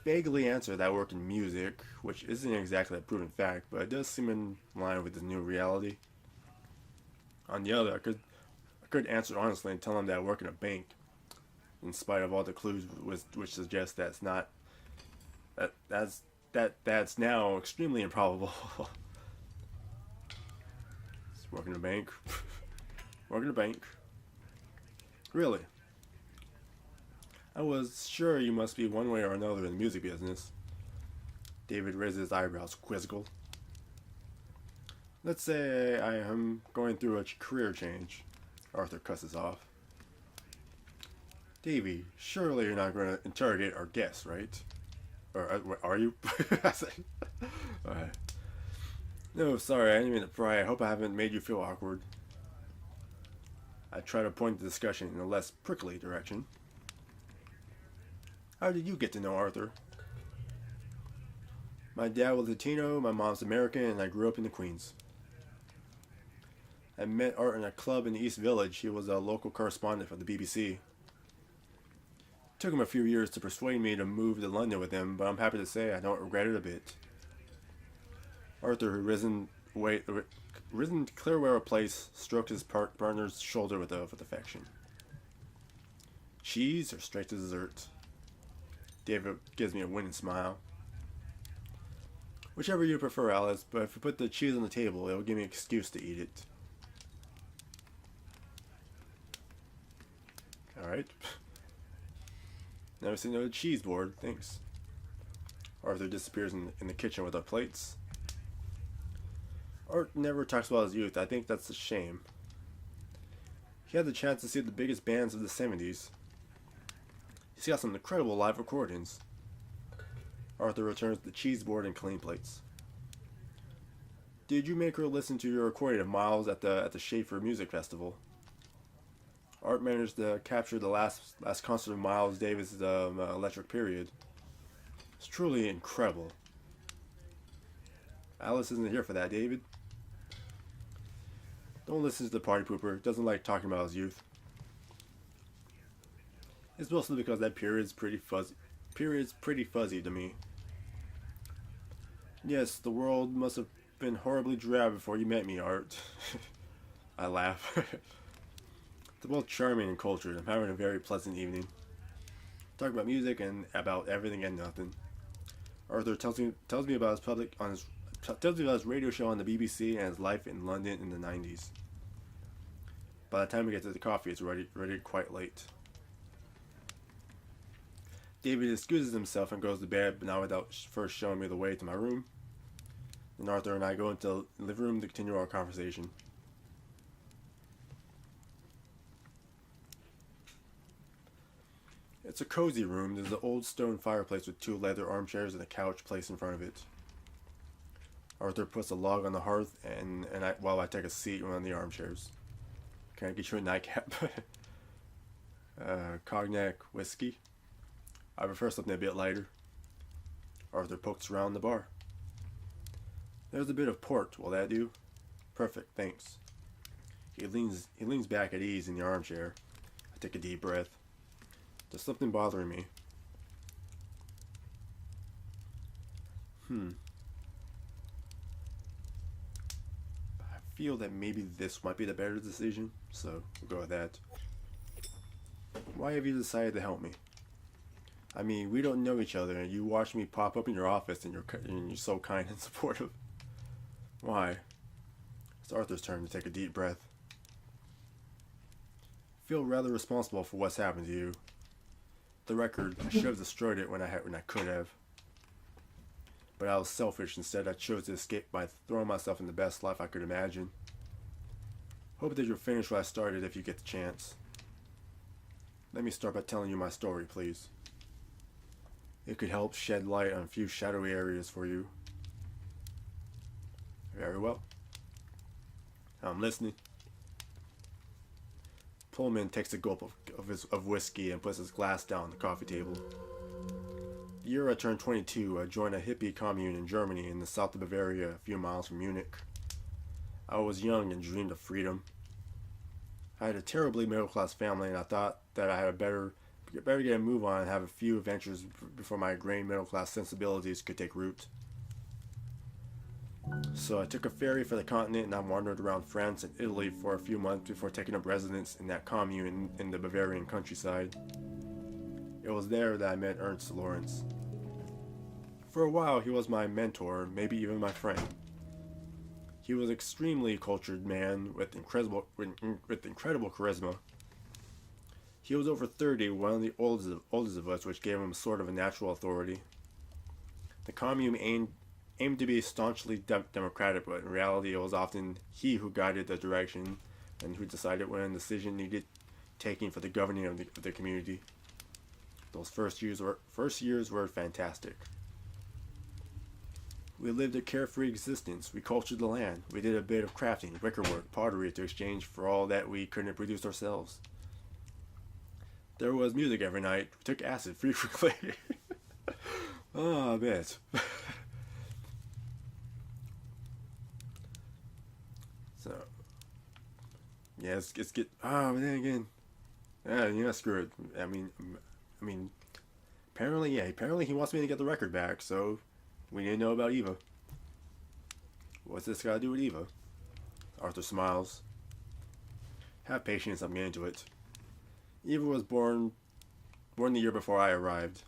vaguely answer that I work in music, which isn't exactly a proven fact, but it does seem in line with this new reality. On the other, I could answer honestly and tell him that I work in a bank, in spite of all the clues which suggest that's not. That's now extremely improbable. Working in a bank. Working in a bank. Really? I was sure you must be one way or another in the music business. David raises his eyebrows, quizzical. Let's say I am going through a career change. Arthur cusses off. Davy, surely you're not going to interrogate our guests, right? Or are you? Alright. No, sorry, I didn't mean to pry. I hope I haven't made you feel awkward. I try to point the discussion in a less prickly direction. How did you get to know Arthur? My dad was Latino, my mom's American, and I grew up in the Queens. I met Art in a club in the East Village. He was a local correspondent for the BBC. took him a few years to persuade me to move to London with him, but I'm happy to say I don't regret it a bit. Arthur, who risen clear of place, stroked his partner's shoulder with affection. Cheese or straight to dessert? David gives me a winning smile. Whichever you prefer, Alice, but if you put the cheese on the table, it will give me an excuse to eat it. Alright. Never seen no cheese board, thanks. Arthur disappears in the kitchen with our plates. Art never talks about his youth. I think that's a shame. He had the chance to see the biggest bands of the 70s. He's got some incredible live recordings. Arthur returns the cheese board and clean plates. Did you make her listen to your recording of Miles at the Schaefer Music Festival? Art managed to capture the last concert of Miles Davis' Electric Period. It's truly incredible. Alice isn't here for that, David. Don't listen to the party pooper. Doesn't like talking about his youth. It's mostly because that period's pretty fuzzy to me. Yes, the world must have been horribly drab before you met me, Art. I laugh. They're both charming and cultured. I'm having a very pleasant evening. Talk about music and about everything and nothing. Arthur tells me about his radio show on the BBC and his life in London in the 90s. By the time we get to the coffee, it's ready quite late. David excuses himself and goes to bed, but not without first showing me the way to my room. Then Arthur and I go into the living room to continue our conversation. It's a cozy room. There's an old stone fireplace with 2 leather armchairs and a couch placed in front of it. Arthur puts a log on the hearth while I take a seat in one of the armchairs. Can I get you a nightcap? Cognac whiskey? I prefer something a bit lighter. Arthur pokes around the bar. There's a bit of port. Will that do? Perfect, thanks. He leans back at ease in the armchair. I take a deep breath. There's something bothering me. I feel that maybe this might be the better decision, so we'll go with that. Why have you decided to help me? I mean, we don't know each other, and you watch me pop up in your office, and you're so kind and supportive. Why? It's Arthur's turn to take a deep breath. I feel rather responsible for what's happened to you. The record, I should have destroyed it when I could have. But I was selfish. Instead, I chose to escape by throwing myself in the best life I could imagine. Hope that you'll finish what I started if you get the chance. Let me start by telling you my story, please. It could help shed light on a few shadowy areas for you. Very well. I'm listening. Pullman takes a gulp of whiskey and puts his glass down on the coffee table. The year I turned 22, I joined a hippie commune in Germany in the south of Bavaria, a few miles from Munich. I was young and dreamed of freedom. I had a terribly middle-class family, and I thought that I had better get a move on and have a few adventures before my ingrained middle-class sensibilities could take root. So I took a ferry for the continent, and I wandered around France and Italy for a few months before taking up residence in that commune in the Bavarian countryside. It was there that I met Ernst Lawrence. For a while, he was my mentor, maybe even my friend. He was an extremely cultured man with incredible charisma. He was over 30, one of the oldest of us, which gave him sort of a natural authority. The commune aimed to be staunchly democratic, but in reality it was often he who guided the direction and who decided when a decision needed taking for the governing of the community. Those first years were fantastic. We lived a carefree existence. We cultured the land. We did a bit of crafting, wickerwork, pottery to exchange for all that we couldn't produce ourselves. There was music every night. We took acid frequently. Oh, I bet. So, yeah, let's get. Oh, but then again, yeah, screw it. I mean, I mean, apparently he wants me to get the record back, so we need to know about Eva. What's this got to do with Eva? Arthur smiles. Have patience, I'm getting to it. Eva was born the year before I arrived.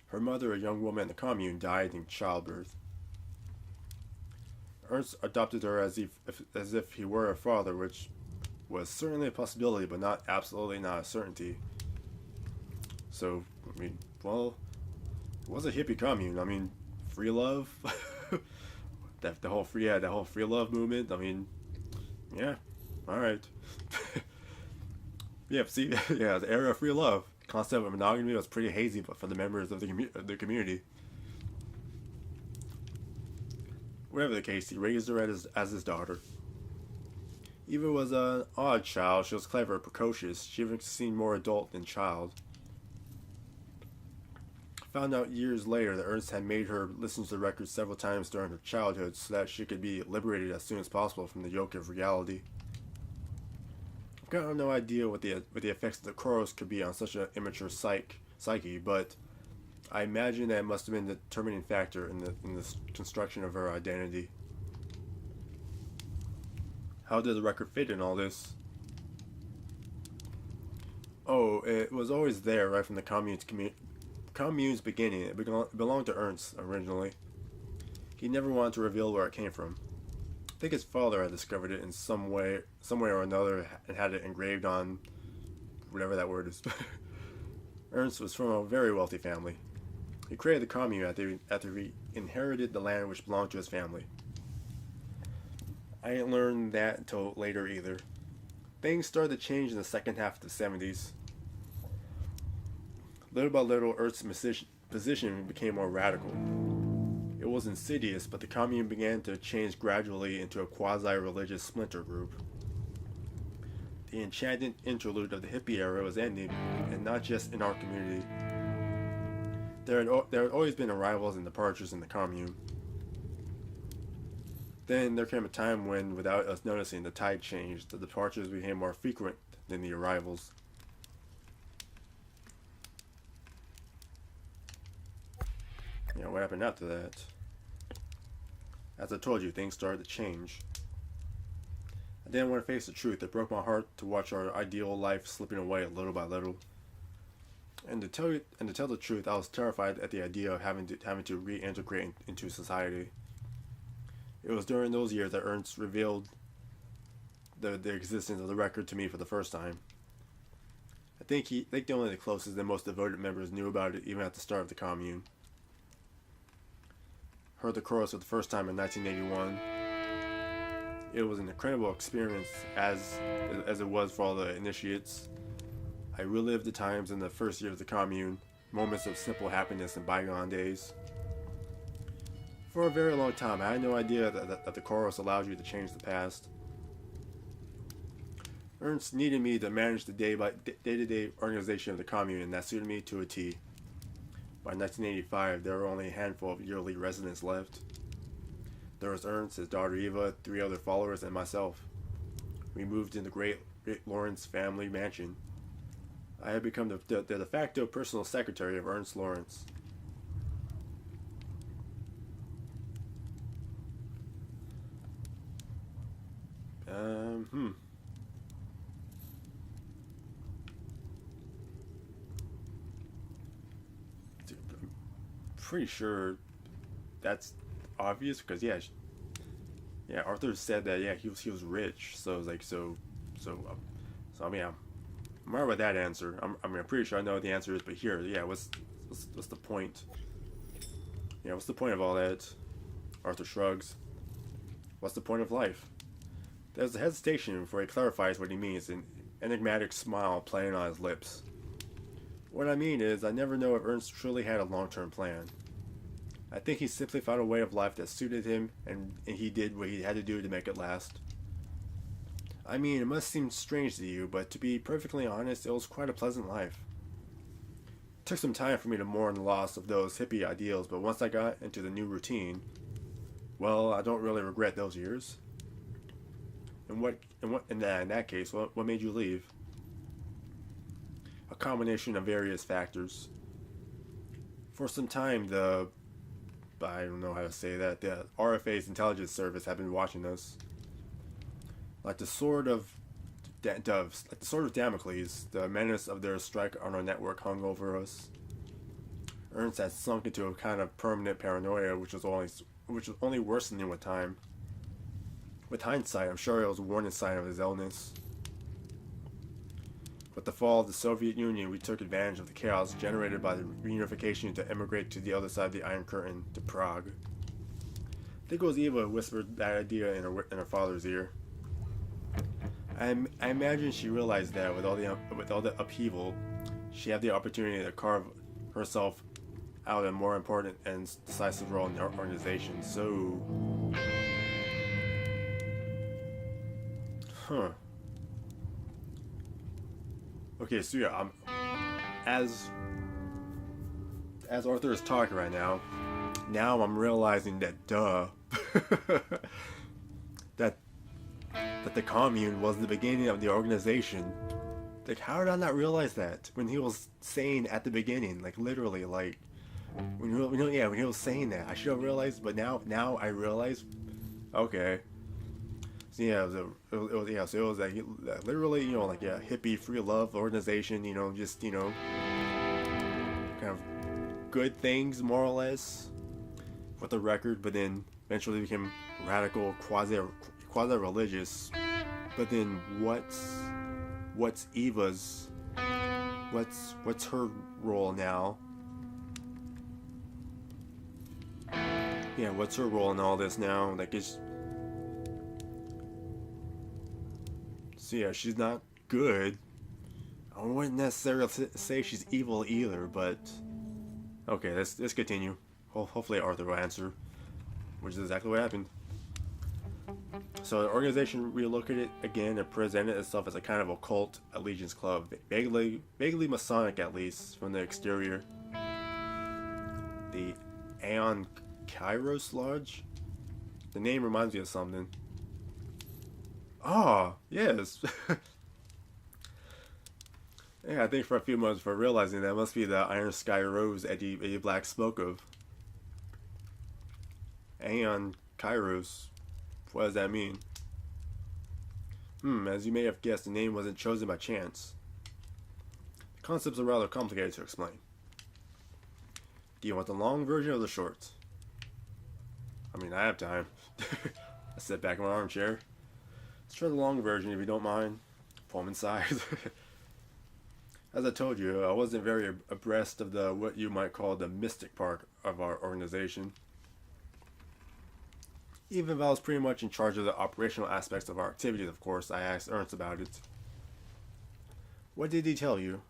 Her mother, a young woman in the commune, died in childbirth. Ernst adopted her as if he were a father, which was certainly a possibility, but absolutely not a certainty. So, I mean, well, it was a hippie commune. I mean, free love, the whole free love movement. I mean, yeah, all right. Yeah, see, yeah, the era of free love. The concept of monogamy was pretty hazy, but for the members of the community. Whatever the case, he raised her as his daughter. Eva was an odd child. She was clever, precocious. She even seemed more adult than child. Found out years later that Ernst had made her listen to the records several times during her childhood so that she could be liberated as soon as possible from the yoke of reality. I've got no idea what the effects of the chorus could be on such an immature psyche, but I imagine that it must have been the determining factor in the construction of her identity. How did the record fit in all this? Oh, it was always there right from the commune's beginning. It belonged to Ernst originally. He never wanted to reveal where it came from. I think his father had discovered it in some way or another, and had it engraved on whatever that word is. Ernst was from a very wealthy family. He created the commune after he inherited the land which belonged to his family. I didn't learn that until later either. Things started to change in the second half of the 70s. Little by little, Ernst's position became more radical. It was insidious, but the commune began to change gradually into a quasi-religious splinter group. The enchanted interlude of the hippie era was ending, and not just in our community. There had always been arrivals and departures in the commune. Then there came a time when, without us noticing, the tide changed. The departures became more frequent than the arrivals. Yeah, what happened after that? As I told you, things started to change. I didn't want to face the truth. It broke my heart to watch our ideal life slipping away little by little. And to tell the truth, I was terrified at the idea of having to reintegrate into society. It was during those years that Ernst revealed the existence of the record to me for the first time. I think only the closest and most devoted members knew about it, even at the start of the commune. Heard the chorus for the first time in 1981. It was an incredible experience, as it was for all the initiates. I relived the times in the first year of the commune, moments of simple happiness in bygone days. For a very long time, I had no idea that the chorus allowed you to change the past. Ernst needed me to manage the day-to-day organization of the commune, and that suited me to a T. By 1985, there were only a handful of yearly residents left. There was Ernst, his daughter Eva, 3 other followers, and myself. We moved into the Great Lawrence family mansion. I had become the de facto personal secretary of Ernst Lawrence. Pretty sure that's obvious because yeah, Arthur said that he was rich, so I was like so I mean I'm alright with that answer. I'm pretty sure I know what the answer is, but here, what's the point? Yeah, what's the point of all that? Arthur shrugs. What's the point of life? There's a hesitation before he clarifies what he means, an enigmatic smile playing on his lips. What I mean is, I never know if Ernst truly had a long-term plan. I think he simply found a way of life that suited him, and he did what he had to do to make it last. I mean, it must seem strange to you, but to be perfectly honest, it was quite a pleasant life. It took some time for me to mourn the loss of those hippie ideals, but once I got into the new routine, well, I don't really regret those years. In that case, what made you leave? A combination of various factors. For some time, I don't know how to say that, the RFA's intelligence service have been watching us. Like the sword of Damocles, the menace of their strike on our network hung over us. Ernst had sunk into a kind of permanent paranoia, which was only worsening with time. With hindsight, I'm sure it was a warning sign of his illness. With the fall of the Soviet Union, we took advantage of the chaos generated by the reunification to emigrate to the other side of the Iron Curtain, to Prague. I think it was Eva who whispered that idea in her father's ear. I imagine she realized that with all the upheaval, she had the opportunity to carve herself out a more important and decisive role in the organization. So, okay, so yeah, as Arthur is talking right now, I'm realizing that that the commune was the beginning of the organization. Like, how did I not realize that when he was saying at the beginning, like literally, like when he was saying that, I should have realized, but now I realize. Okay. So yeah, so it was like literally, like a hippie free love organization, just kind of good things more or less with the record, but then eventually became radical, quasi religious. But then what's Eva's, what's her role now? Yeah, what's her role in all this now? Like, so yeah, she's not good. I wouldn't necessarily say she's evil either, but okay, let's continue. Hopefully Arthur will answer, which is exactly what happened. So the organization relocated again and presented itself as a kind of occult allegiance club, vaguely Masonic at least from the exterior. The Aeon Kairos Lodge? The name reminds me of something. Ah, yes. Yeah, I think for a few moments for realizing that must be the Iron Sky Rose Eddie Black spoke of. Aeon Kairos. What does that mean? As you may have guessed, the name wasn't chosen by chance. The concepts are rather complicated to explain. Do you want the long version or the short? I mean, I have time. I sit back in my armchair. Let's try the long version if you don't mind. Foam inside. As I told you, I wasn't very abreast of what you might call the mystic part of our organization. Even if I was pretty much in charge of the operational aspects of our activities, of course, I asked Ernst about it. What did he tell you?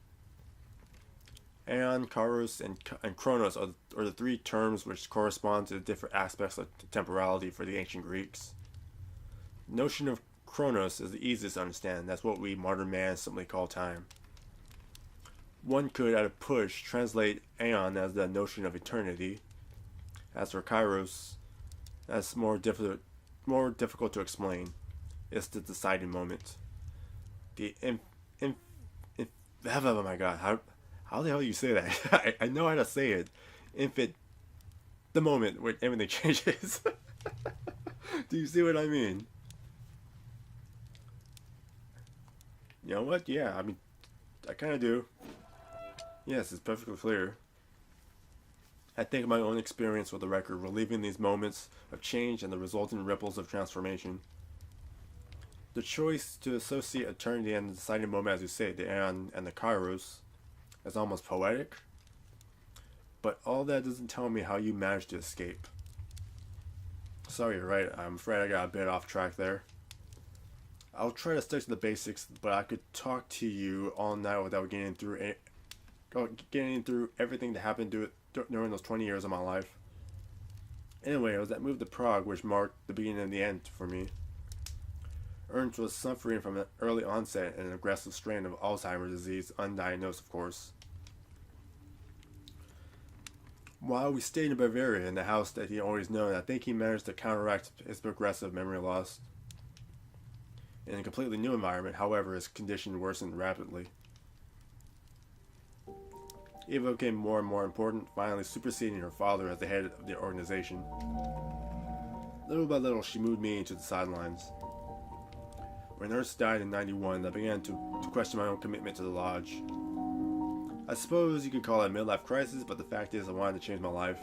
Aeon, Kairos, and Chronos are the three terms which correspond to the different aspects of temporality for the ancient Greeks. The notion of Chronos is the easiest to understand. That's what we modern man simply call time. One could, at a push, translate Aeon as the notion of eternity. As for Kairos, that's more difficult to explain. It's the deciding moment. Oh my god, how the hell do you say that? I know how to say it. The moment when everything changes. Do you see what I mean? You know what? Yeah, I mean, I kind of do. Yes, it's perfectly clear. I think of my own experience with the record, reliving these moments of change and the resulting ripples of transformation. The choice to associate eternity and the deciding moment, as you say, the Aeon and the Kairos, is almost poetic. But all that doesn't tell me how you managed to escape. Sorry, you're right. I'm afraid I got a bit off track there. I'll try to stick to the basics, but I could talk to you all night without getting through everything that happened during those 20 years of my life. Anyway, it was that move to Prague which marked the beginning and the end for me. Ernst was suffering from an early onset and an aggressive strain of Alzheimer's disease, undiagnosed of course. While we stayed in Bavaria in the house that he always known, I think he managed to counteract his progressive memory loss. In a completely new environment, however, his condition worsened rapidly. Eva became more and more important, finally superseding her father as the head of the organization. Little by little, she moved me into the sidelines. When Ernst died in '91, I began to question my own commitment to the Lodge. I suppose you could call it a midlife crisis, but the fact is I wanted to change my life.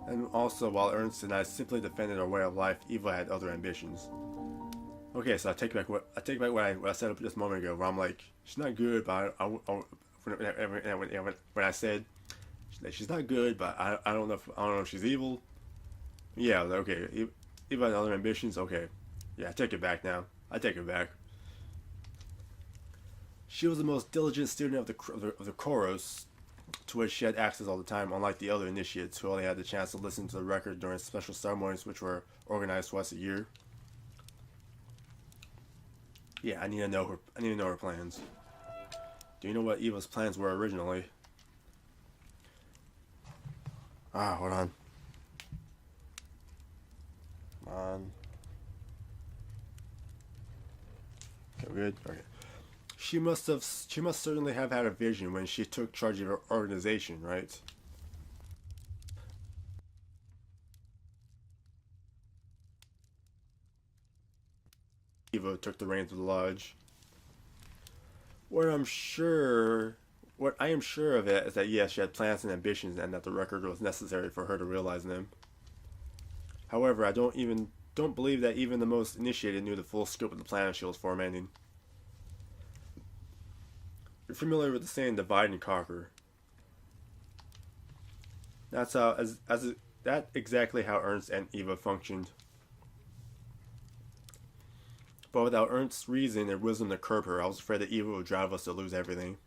And also, while Ernst and I simply defended our way of life, Eva had other ambitions. Okay, so I take back what I said up just a moment ago, where I'm like, she's not good, but when I said that she's not good, but I don't know if she's evil. Yeah, okay, Eva had other ambitions. Okay, yeah, I take it back now. I take it back. She was the most diligent student of the chorus, to which she had access all the time, unlike the other initiates who only had the chance to listen to the record during special ceremonies which were organized twice a year. Yeah, I need to know her plans. Do you know what Eva's plans were originally? Hold on. Come on. Okay, good. Okay. She must certainly have had a vision when she took charge of her organization, right? Eva took the reins of the lodge. What I am sure of it is that yes, she had plans and ambitions, and that the record was necessary for her to realize them. However, I don't believe that even the most initiated knew the full scope of the plan she was fomenting. You're familiar with the saying "divide and conquer." That's exactly how Ernst and Eva functioned. But without Ernst's reason and wisdom to curb her, I was afraid that Eva would drive us to lose everything.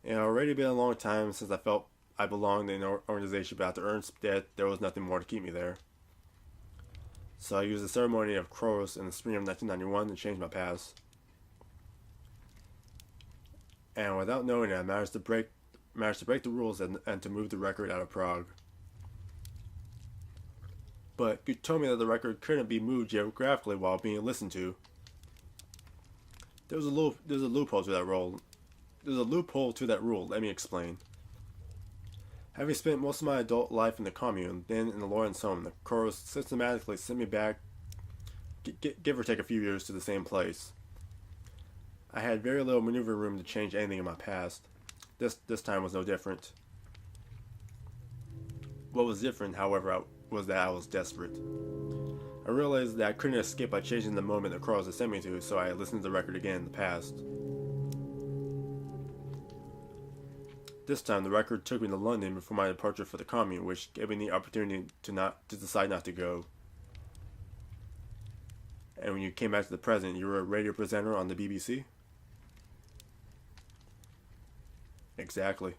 It had already been a long time since I felt I belonged in an organization, but after Ernst's death, there was nothing more to keep me there. So I used the ceremony of Kroos in the spring of 1991 to change my past. And without knowing it, I managed to break the rules and to move the record out of Prague. But you told me that the record couldn't be moved geographically while being listened to. There's a loophole to that rule. Let me explain. Having spent most of my adult life in the commune, then in the Lawrence home, the chorus systematically sent me back, give or take a few years, to the same place. I had very little maneuver room to change anything in my past. This time was no different. What was different, however, was that I was desperate. I realized that I couldn't escape by changing the moment the chorus had sent me to, so I listened to the record again in the past. This time, the record took me to London before my departure for the commune, which gave me the opportunity to decide not to go. And when you came back to the present, you were a radio presenter on the BBC? Exactly.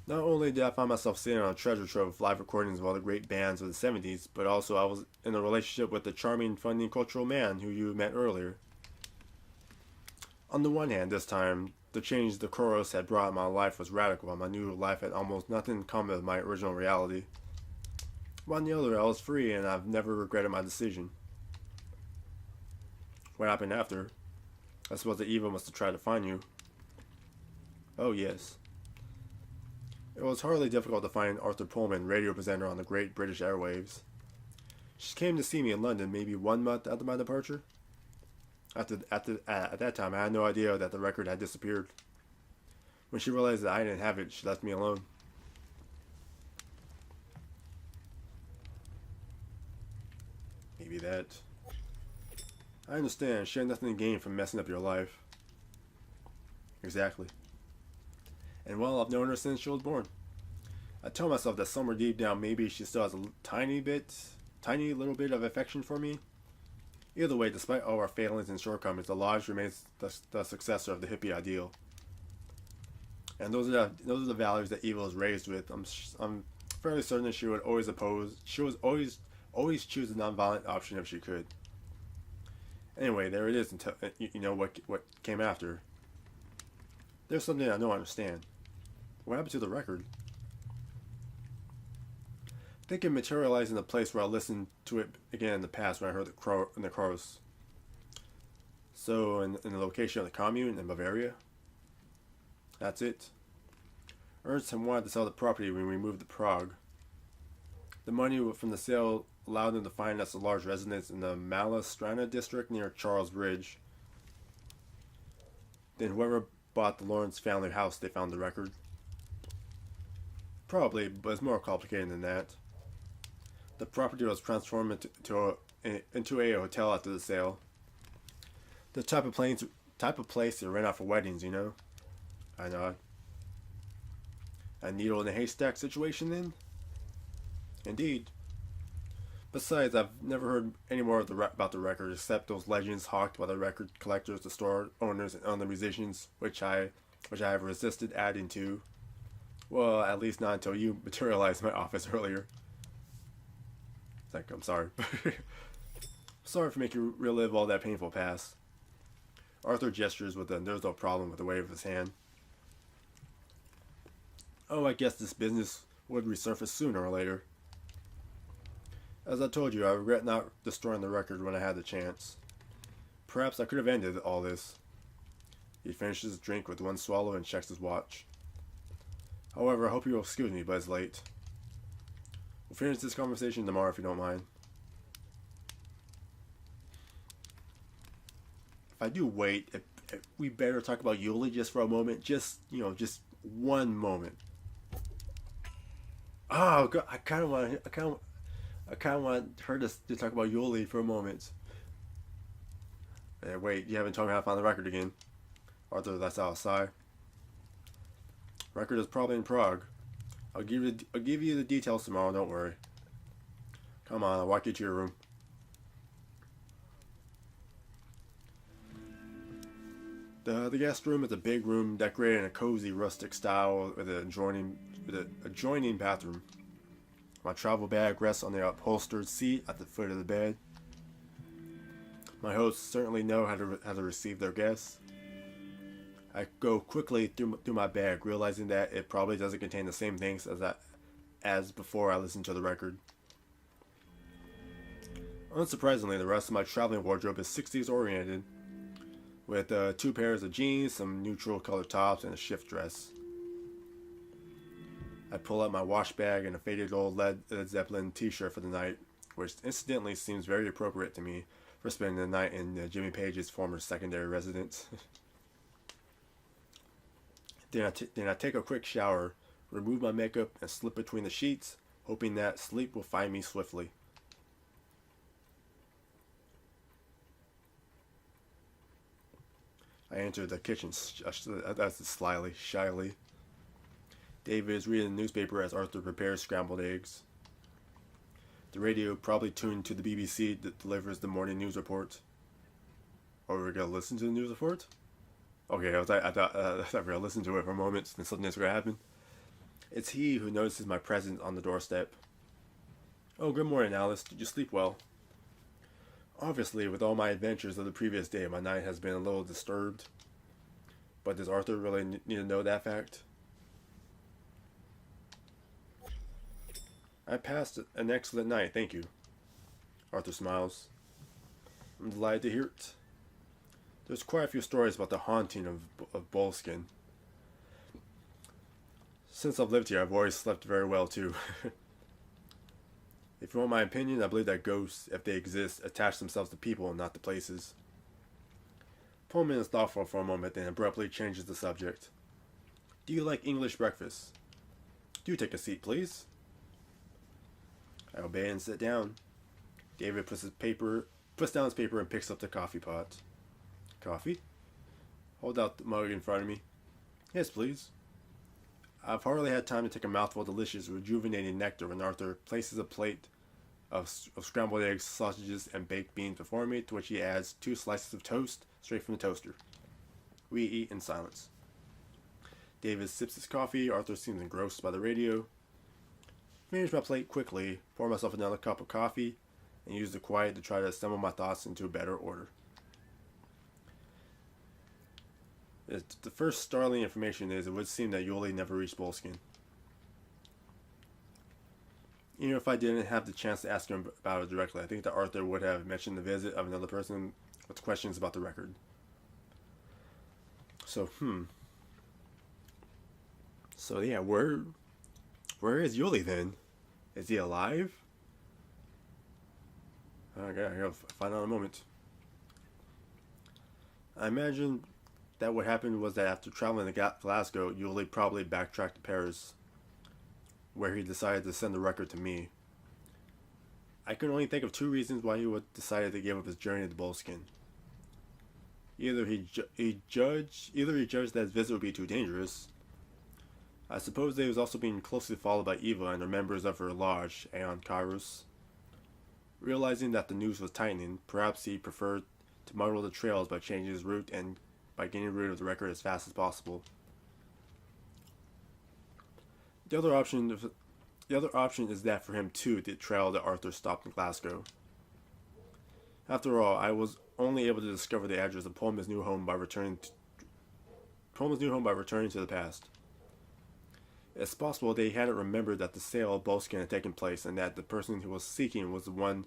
Not only did I find myself sitting on a treasure trove of live recordings of all the great bands of the 70s, but also I was in a relationship with the charming, funny, cultural man who you met earlier. On the one hand, this time, the change the chorus had brought in my life was radical, and my new life had almost nothing in common with my original reality. But on the other, I was free, and I've never regretted my decision. What happened after? I suppose that Eva must have tried to find you. Oh, yes. It was hardly difficult to find Arthur Pullman, radio presenter on the great British airwaves. She came to see me in London maybe 1 month after my departure. At that time, I had no idea that the record had disappeared. When she realized that I didn't have it, she left me alone. Maybe that. I understand. She had nothing to gain from messing up your life. Exactly. And well, I've known her since she was born. I tell myself that somewhere deep down, maybe she still has a tiny little bit of affection for me. Either way, despite all our failings and shortcomings, the Lodge remains the successor of the hippie ideal. And those are the values that Eva was raised with. I'm fairly certain that she would always choose the nonviolent option if she could. Anyway, there it is. Until you know what came after. There's something I don't understand. What happened to the record? I think it materialized in the place where I listened to it again in the past when I heard the chorus. So, in the location of the commune in Bavaria? That's it. Ernst had wanted to sell the property when we moved to Prague. The money from the sale allowed them to find us a large residence in the Malastrana district near Charles Bridge. Then whoever bought the Lawrence family house, they found the record. Probably, but it's more complicated than that. The property was transformed into a hotel after the sale. The type of place they rent out for weddings, you know? I know. A needle in a haystack situation, then? Indeed. Besides, I've never heard any more about the record except those legends hawked by the record collectors, the store owners, and other musicians, which I have resisted adding to. Well, at least not until you materialized in my office earlier. I'm sorry. Sorry for making you relive all that painful past. Arthur gestures with there's no problem with a wave of his hand. Oh, I guess this business would resurface sooner or later. As I told you, I regret not destroying the record when I had the chance. Perhaps I could have ended all this. He finishes his drink with one swallow and checks his watch. However, I hope you will excuse me, but it's late. We'll finish this conversation tomorrow if you don't mind. If I do wait, if we better talk about Yuli just for a moment. Just one moment. Oh, God, I kind of want her to talk about Yuli for a moment. Wait, you haven't told me how to find the record again. Arthur lets out a sigh. Record is probably in Prague. I'll give you the details tomorrow, don't worry. Come on, I'll walk you to your room. The guest room is a big room decorated in a cozy rustic style with an adjoining bathroom. My travel bag rests on the upholstered seat at the foot of the bed. My hosts certainly know how to receive their guests. I go quickly through my bag, realizing that it probably doesn't contain the same things as before I listened to the record. Unsurprisingly, the rest of my traveling wardrobe is 60s oriented, with 2 pairs of jeans, some neutral colored tops, and a shift dress. I pull out my wash bag and a faded old Led Zeppelin t-shirt for the night, which incidentally seems very appropriate to me for spending the night in Jimmy Page's former secondary residence. Then I take a quick shower, remove my makeup, and slip between the sheets, hoping that sleep will find me swiftly. I enter the kitchen shyly. David is reading the newspaper as Arthur prepares scrambled eggs. The radio, probably tuned to the BBC, that delivers the morning news report. Oh, we're gonna listen to the news report? Okay, I thought we're gonna listen to it for a moment, and something's gonna happen. It's he who notices my presence on the doorstep. Oh, good morning, Alice. Did you sleep well? Obviously, with all my adventures of the previous day, my night has been a little disturbed. But does Arthur really need to know that fact? I passed an excellent night, thank you. Arthur smiles. I'm delighted to hear it. There's quite a few stories about the haunting of Boleskine. Since I've lived here, I've always slept very well, too. If you want my opinion, I believe that ghosts, if they exist, attach themselves to people and not to places. Pullman is thoughtful for a moment, then abruptly changes the subject. Do you like English breakfast? Do take a seat, please. I obey and sit down. David puts down his paper and picks up the coffee pot. Coffee? Hold out the mug in front of me. Yes, please. I've hardly had time to take a mouthful of delicious, rejuvenating nectar when Arthur places a plate of scrambled eggs, sausages, and baked beans before me, to which he adds 2 slices of toast straight from the toaster. We eat in silence. David sips his coffee. Arthur seems engrossed by the radio. Finish my plate quickly, pour myself another cup of coffee, and use the quiet to try to assemble my thoughts into a better order. The first startling information is it would seem that Yuli never reached Boleskine. Even if I didn't have the chance to ask him about it directly, I think that Arthur would have mentioned the visit of another person with questions about the record. So, So yeah, where is Yuli then? Is he alive? Okay, I'll find out in a moment. I imagine that what happened was that after traveling to Glasgow, Yuli probably backtracked to Paris, where he decided to send the record to me. I can only think of two reasons why he would decided to give up his journey to Boleskine. Either he judged that his visit would be too dangerous. I suppose that he was also being closely followed by Eva and the members of her lodge, Aeon Kairos. Realizing that the news was tightening, perhaps he preferred to muddle the trails by changing his route and by getting rid of the record as fast as possible. The other option is that for him too, the trail that Arthur stopped in Glasgow. After all, I was only able to discover the address of Pullman's new home by returning to the past. It's possible that he hadn't remembered that the sale of Boleskine had taken place and that the person he was seeking was the one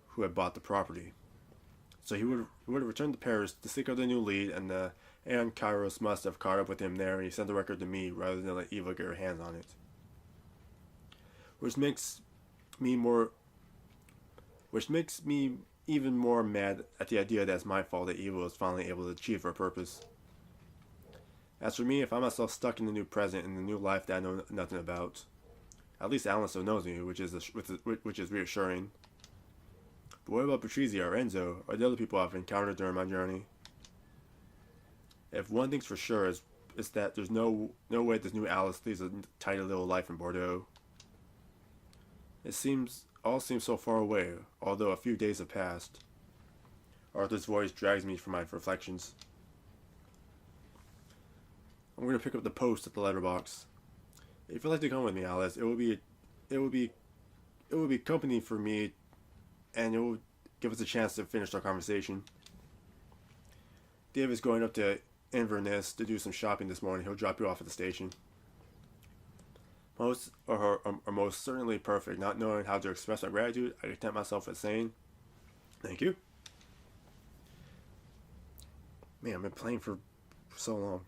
who had bought the property. So he would have returned to Paris to seek out the new lead, and the Aeon Kairos must have caught up with him there, and he sent the record to me rather than let Eva get her hands on it. Which makes me even more mad at the idea that it's my fault that Eva was finally able to achieve her purpose. As for me, I find myself stuck in the new present and the new life that I know nothing about. At least Alan still knows me, which is reassuring. But what about Patrizia or Enzo or the other people I've encountered during my journey? If one thing's for sure is that there's no way this new Alice leads a tidy little life in Bordeaux. All seems so far away, although a few days have passed. Arthur's voice drags me from my reflections. I'm going to pick up the post at the letterbox. If you'd like to come with me, Alice, it would be company for me, and it will give us a chance to finish our conversation. Dave is going up to Inverness to do some shopping this morning. He'll drop you off at the station. Most are most certainly perfect. Not knowing how to express my gratitude, I content myself with saying, "Thank you." Man, I've been playing for so long.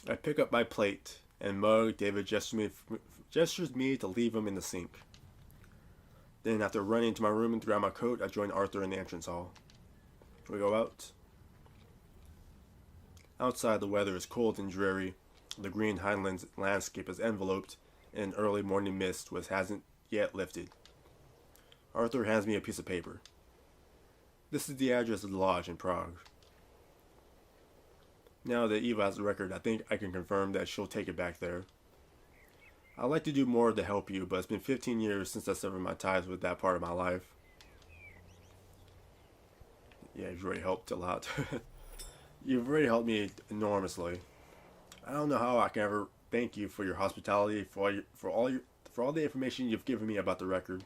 I pick up my plate and mug. David gestures me to leave them in the sink. Then, after running into my room and grab my coat, I join Arthur in the entrance hall. We go out. Outside, the weather is cold and dreary. The green highlands landscape is enveloped in an early morning mist which hasn't yet lifted. Arthur hands me a piece of paper. This is the address of the lodge in Prague. Now that Eva has the record, I think I can confirm that she'll take it back there. I'd like to do more to help you, but it's been 15 years since I severed my ties with that part of my life. Yeah, you've already helped a lot. You've already helped me enormously. I don't know how I can ever thank you for your hospitality, for all the information you've given me about the record.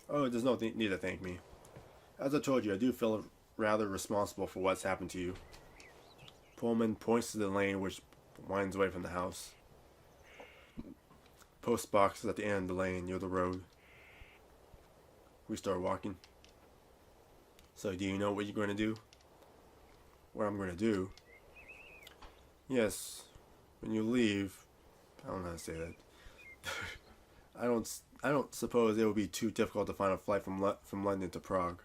Oh, there's no need to thank me. As I told you, I do feel rather responsible for what's happened to you. Pullman points to the lane which winds away from the house. Post box is at the end of the lane near the road. We start walking. So, do you know what you're going to do? What I'm going to do? Yes, when you leave, I don't know how to say that. I don't suppose it would be too difficult to find a flight from London to Prague.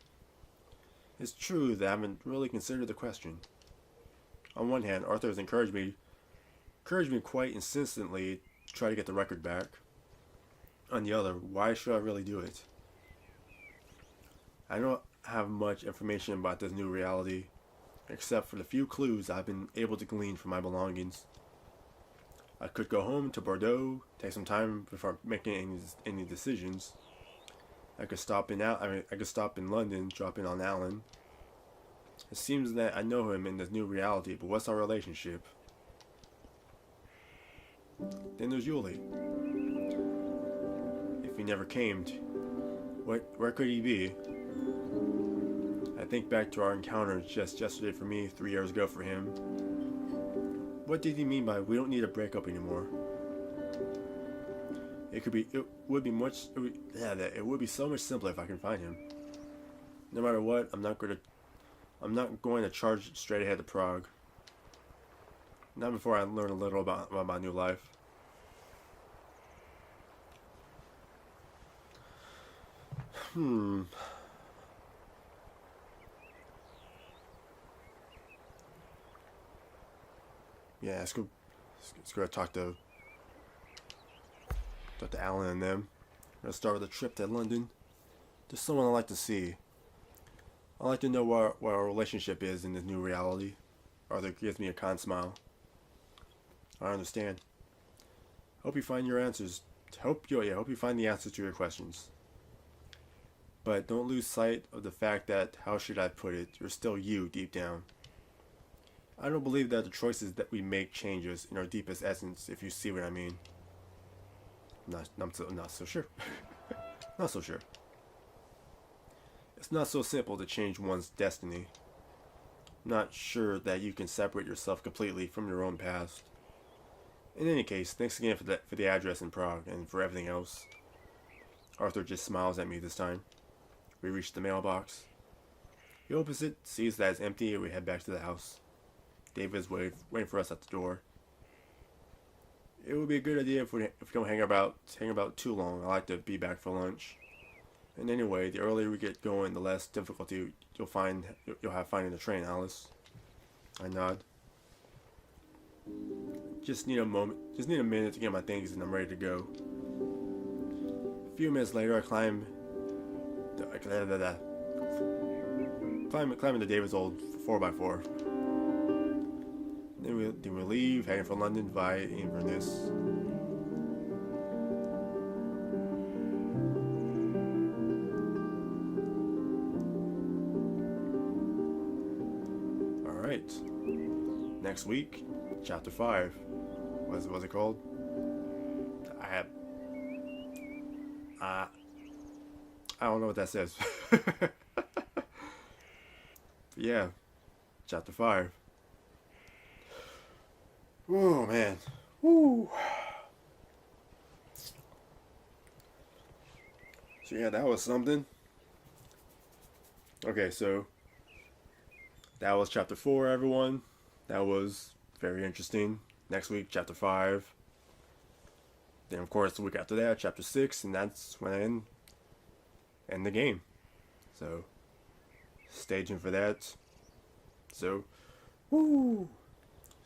It's true that I haven't really considered the question. On one hand, Arthur has encouraged me quite insistently to try to get the record back. On the other, why should I really do it? I don't have much information about this new reality, except for the few clues I've been able to glean from my belongings. I could go home to Bordeaux, take some time before making any decisions. I could stop in London, drop in on Alan. It seems that I know him in this new reality, but what's our relationship? Then there's Yuli. If he never came, where could he be? I think back to our encounter just yesterday for me, 3 years ago for him. What did he mean by we don't need to break up anymore? It would be much. It would be so much simpler if I can find him. No matter what, I'm not going to charge straight ahead to Prague. Not before I learn a little about my new life. Yeah, let's go talk to Alan and them. We're gonna start with a trip to London. There's someone I'd like to see. I'd like to know where our relationship is in this new reality. Arthur gives me a kind smile. I understand. Hope you find your answers. Hope you find the answers to your questions. But don't lose sight of the fact that, how should I put it, you're still you deep down. I don't believe that the choices that we make change us in our deepest essence, if you see what I mean. I'm not so sure. Not so sure. It's not so simple to change one's destiny. I'm not sure that you can separate yourself completely from your own past. In any case, thanks again for the address in Prague and for everything else. Arthur just smiles at me this time. We reach the mailbox. He opens it, sees that it's empty, and we head back to the house. David is waiting for us at the door. It would be a good idea if we don't hang about too long. I like to be back for lunch. And anyway, the earlier we get going, the less difficulty you'll have finding the train, Alice. I nod. Just need a minute to get my things and I'm ready to go. A few minutes later, I climb into David's old 4x4. Then we leave, heading for London via Inverness. Alright. Next week, Chapter 5. What's it called? I don't know what that says. Yeah. Chapter 5. Oh man. Woo. So yeah, that was something. Okay, so that was chapter 4, everyone. That was very interesting. Next week, chapter 5. Then of course the week after that, chapter 6, and that's when I end the game. So stay tuned for that. So, woo.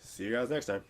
See you guys next time.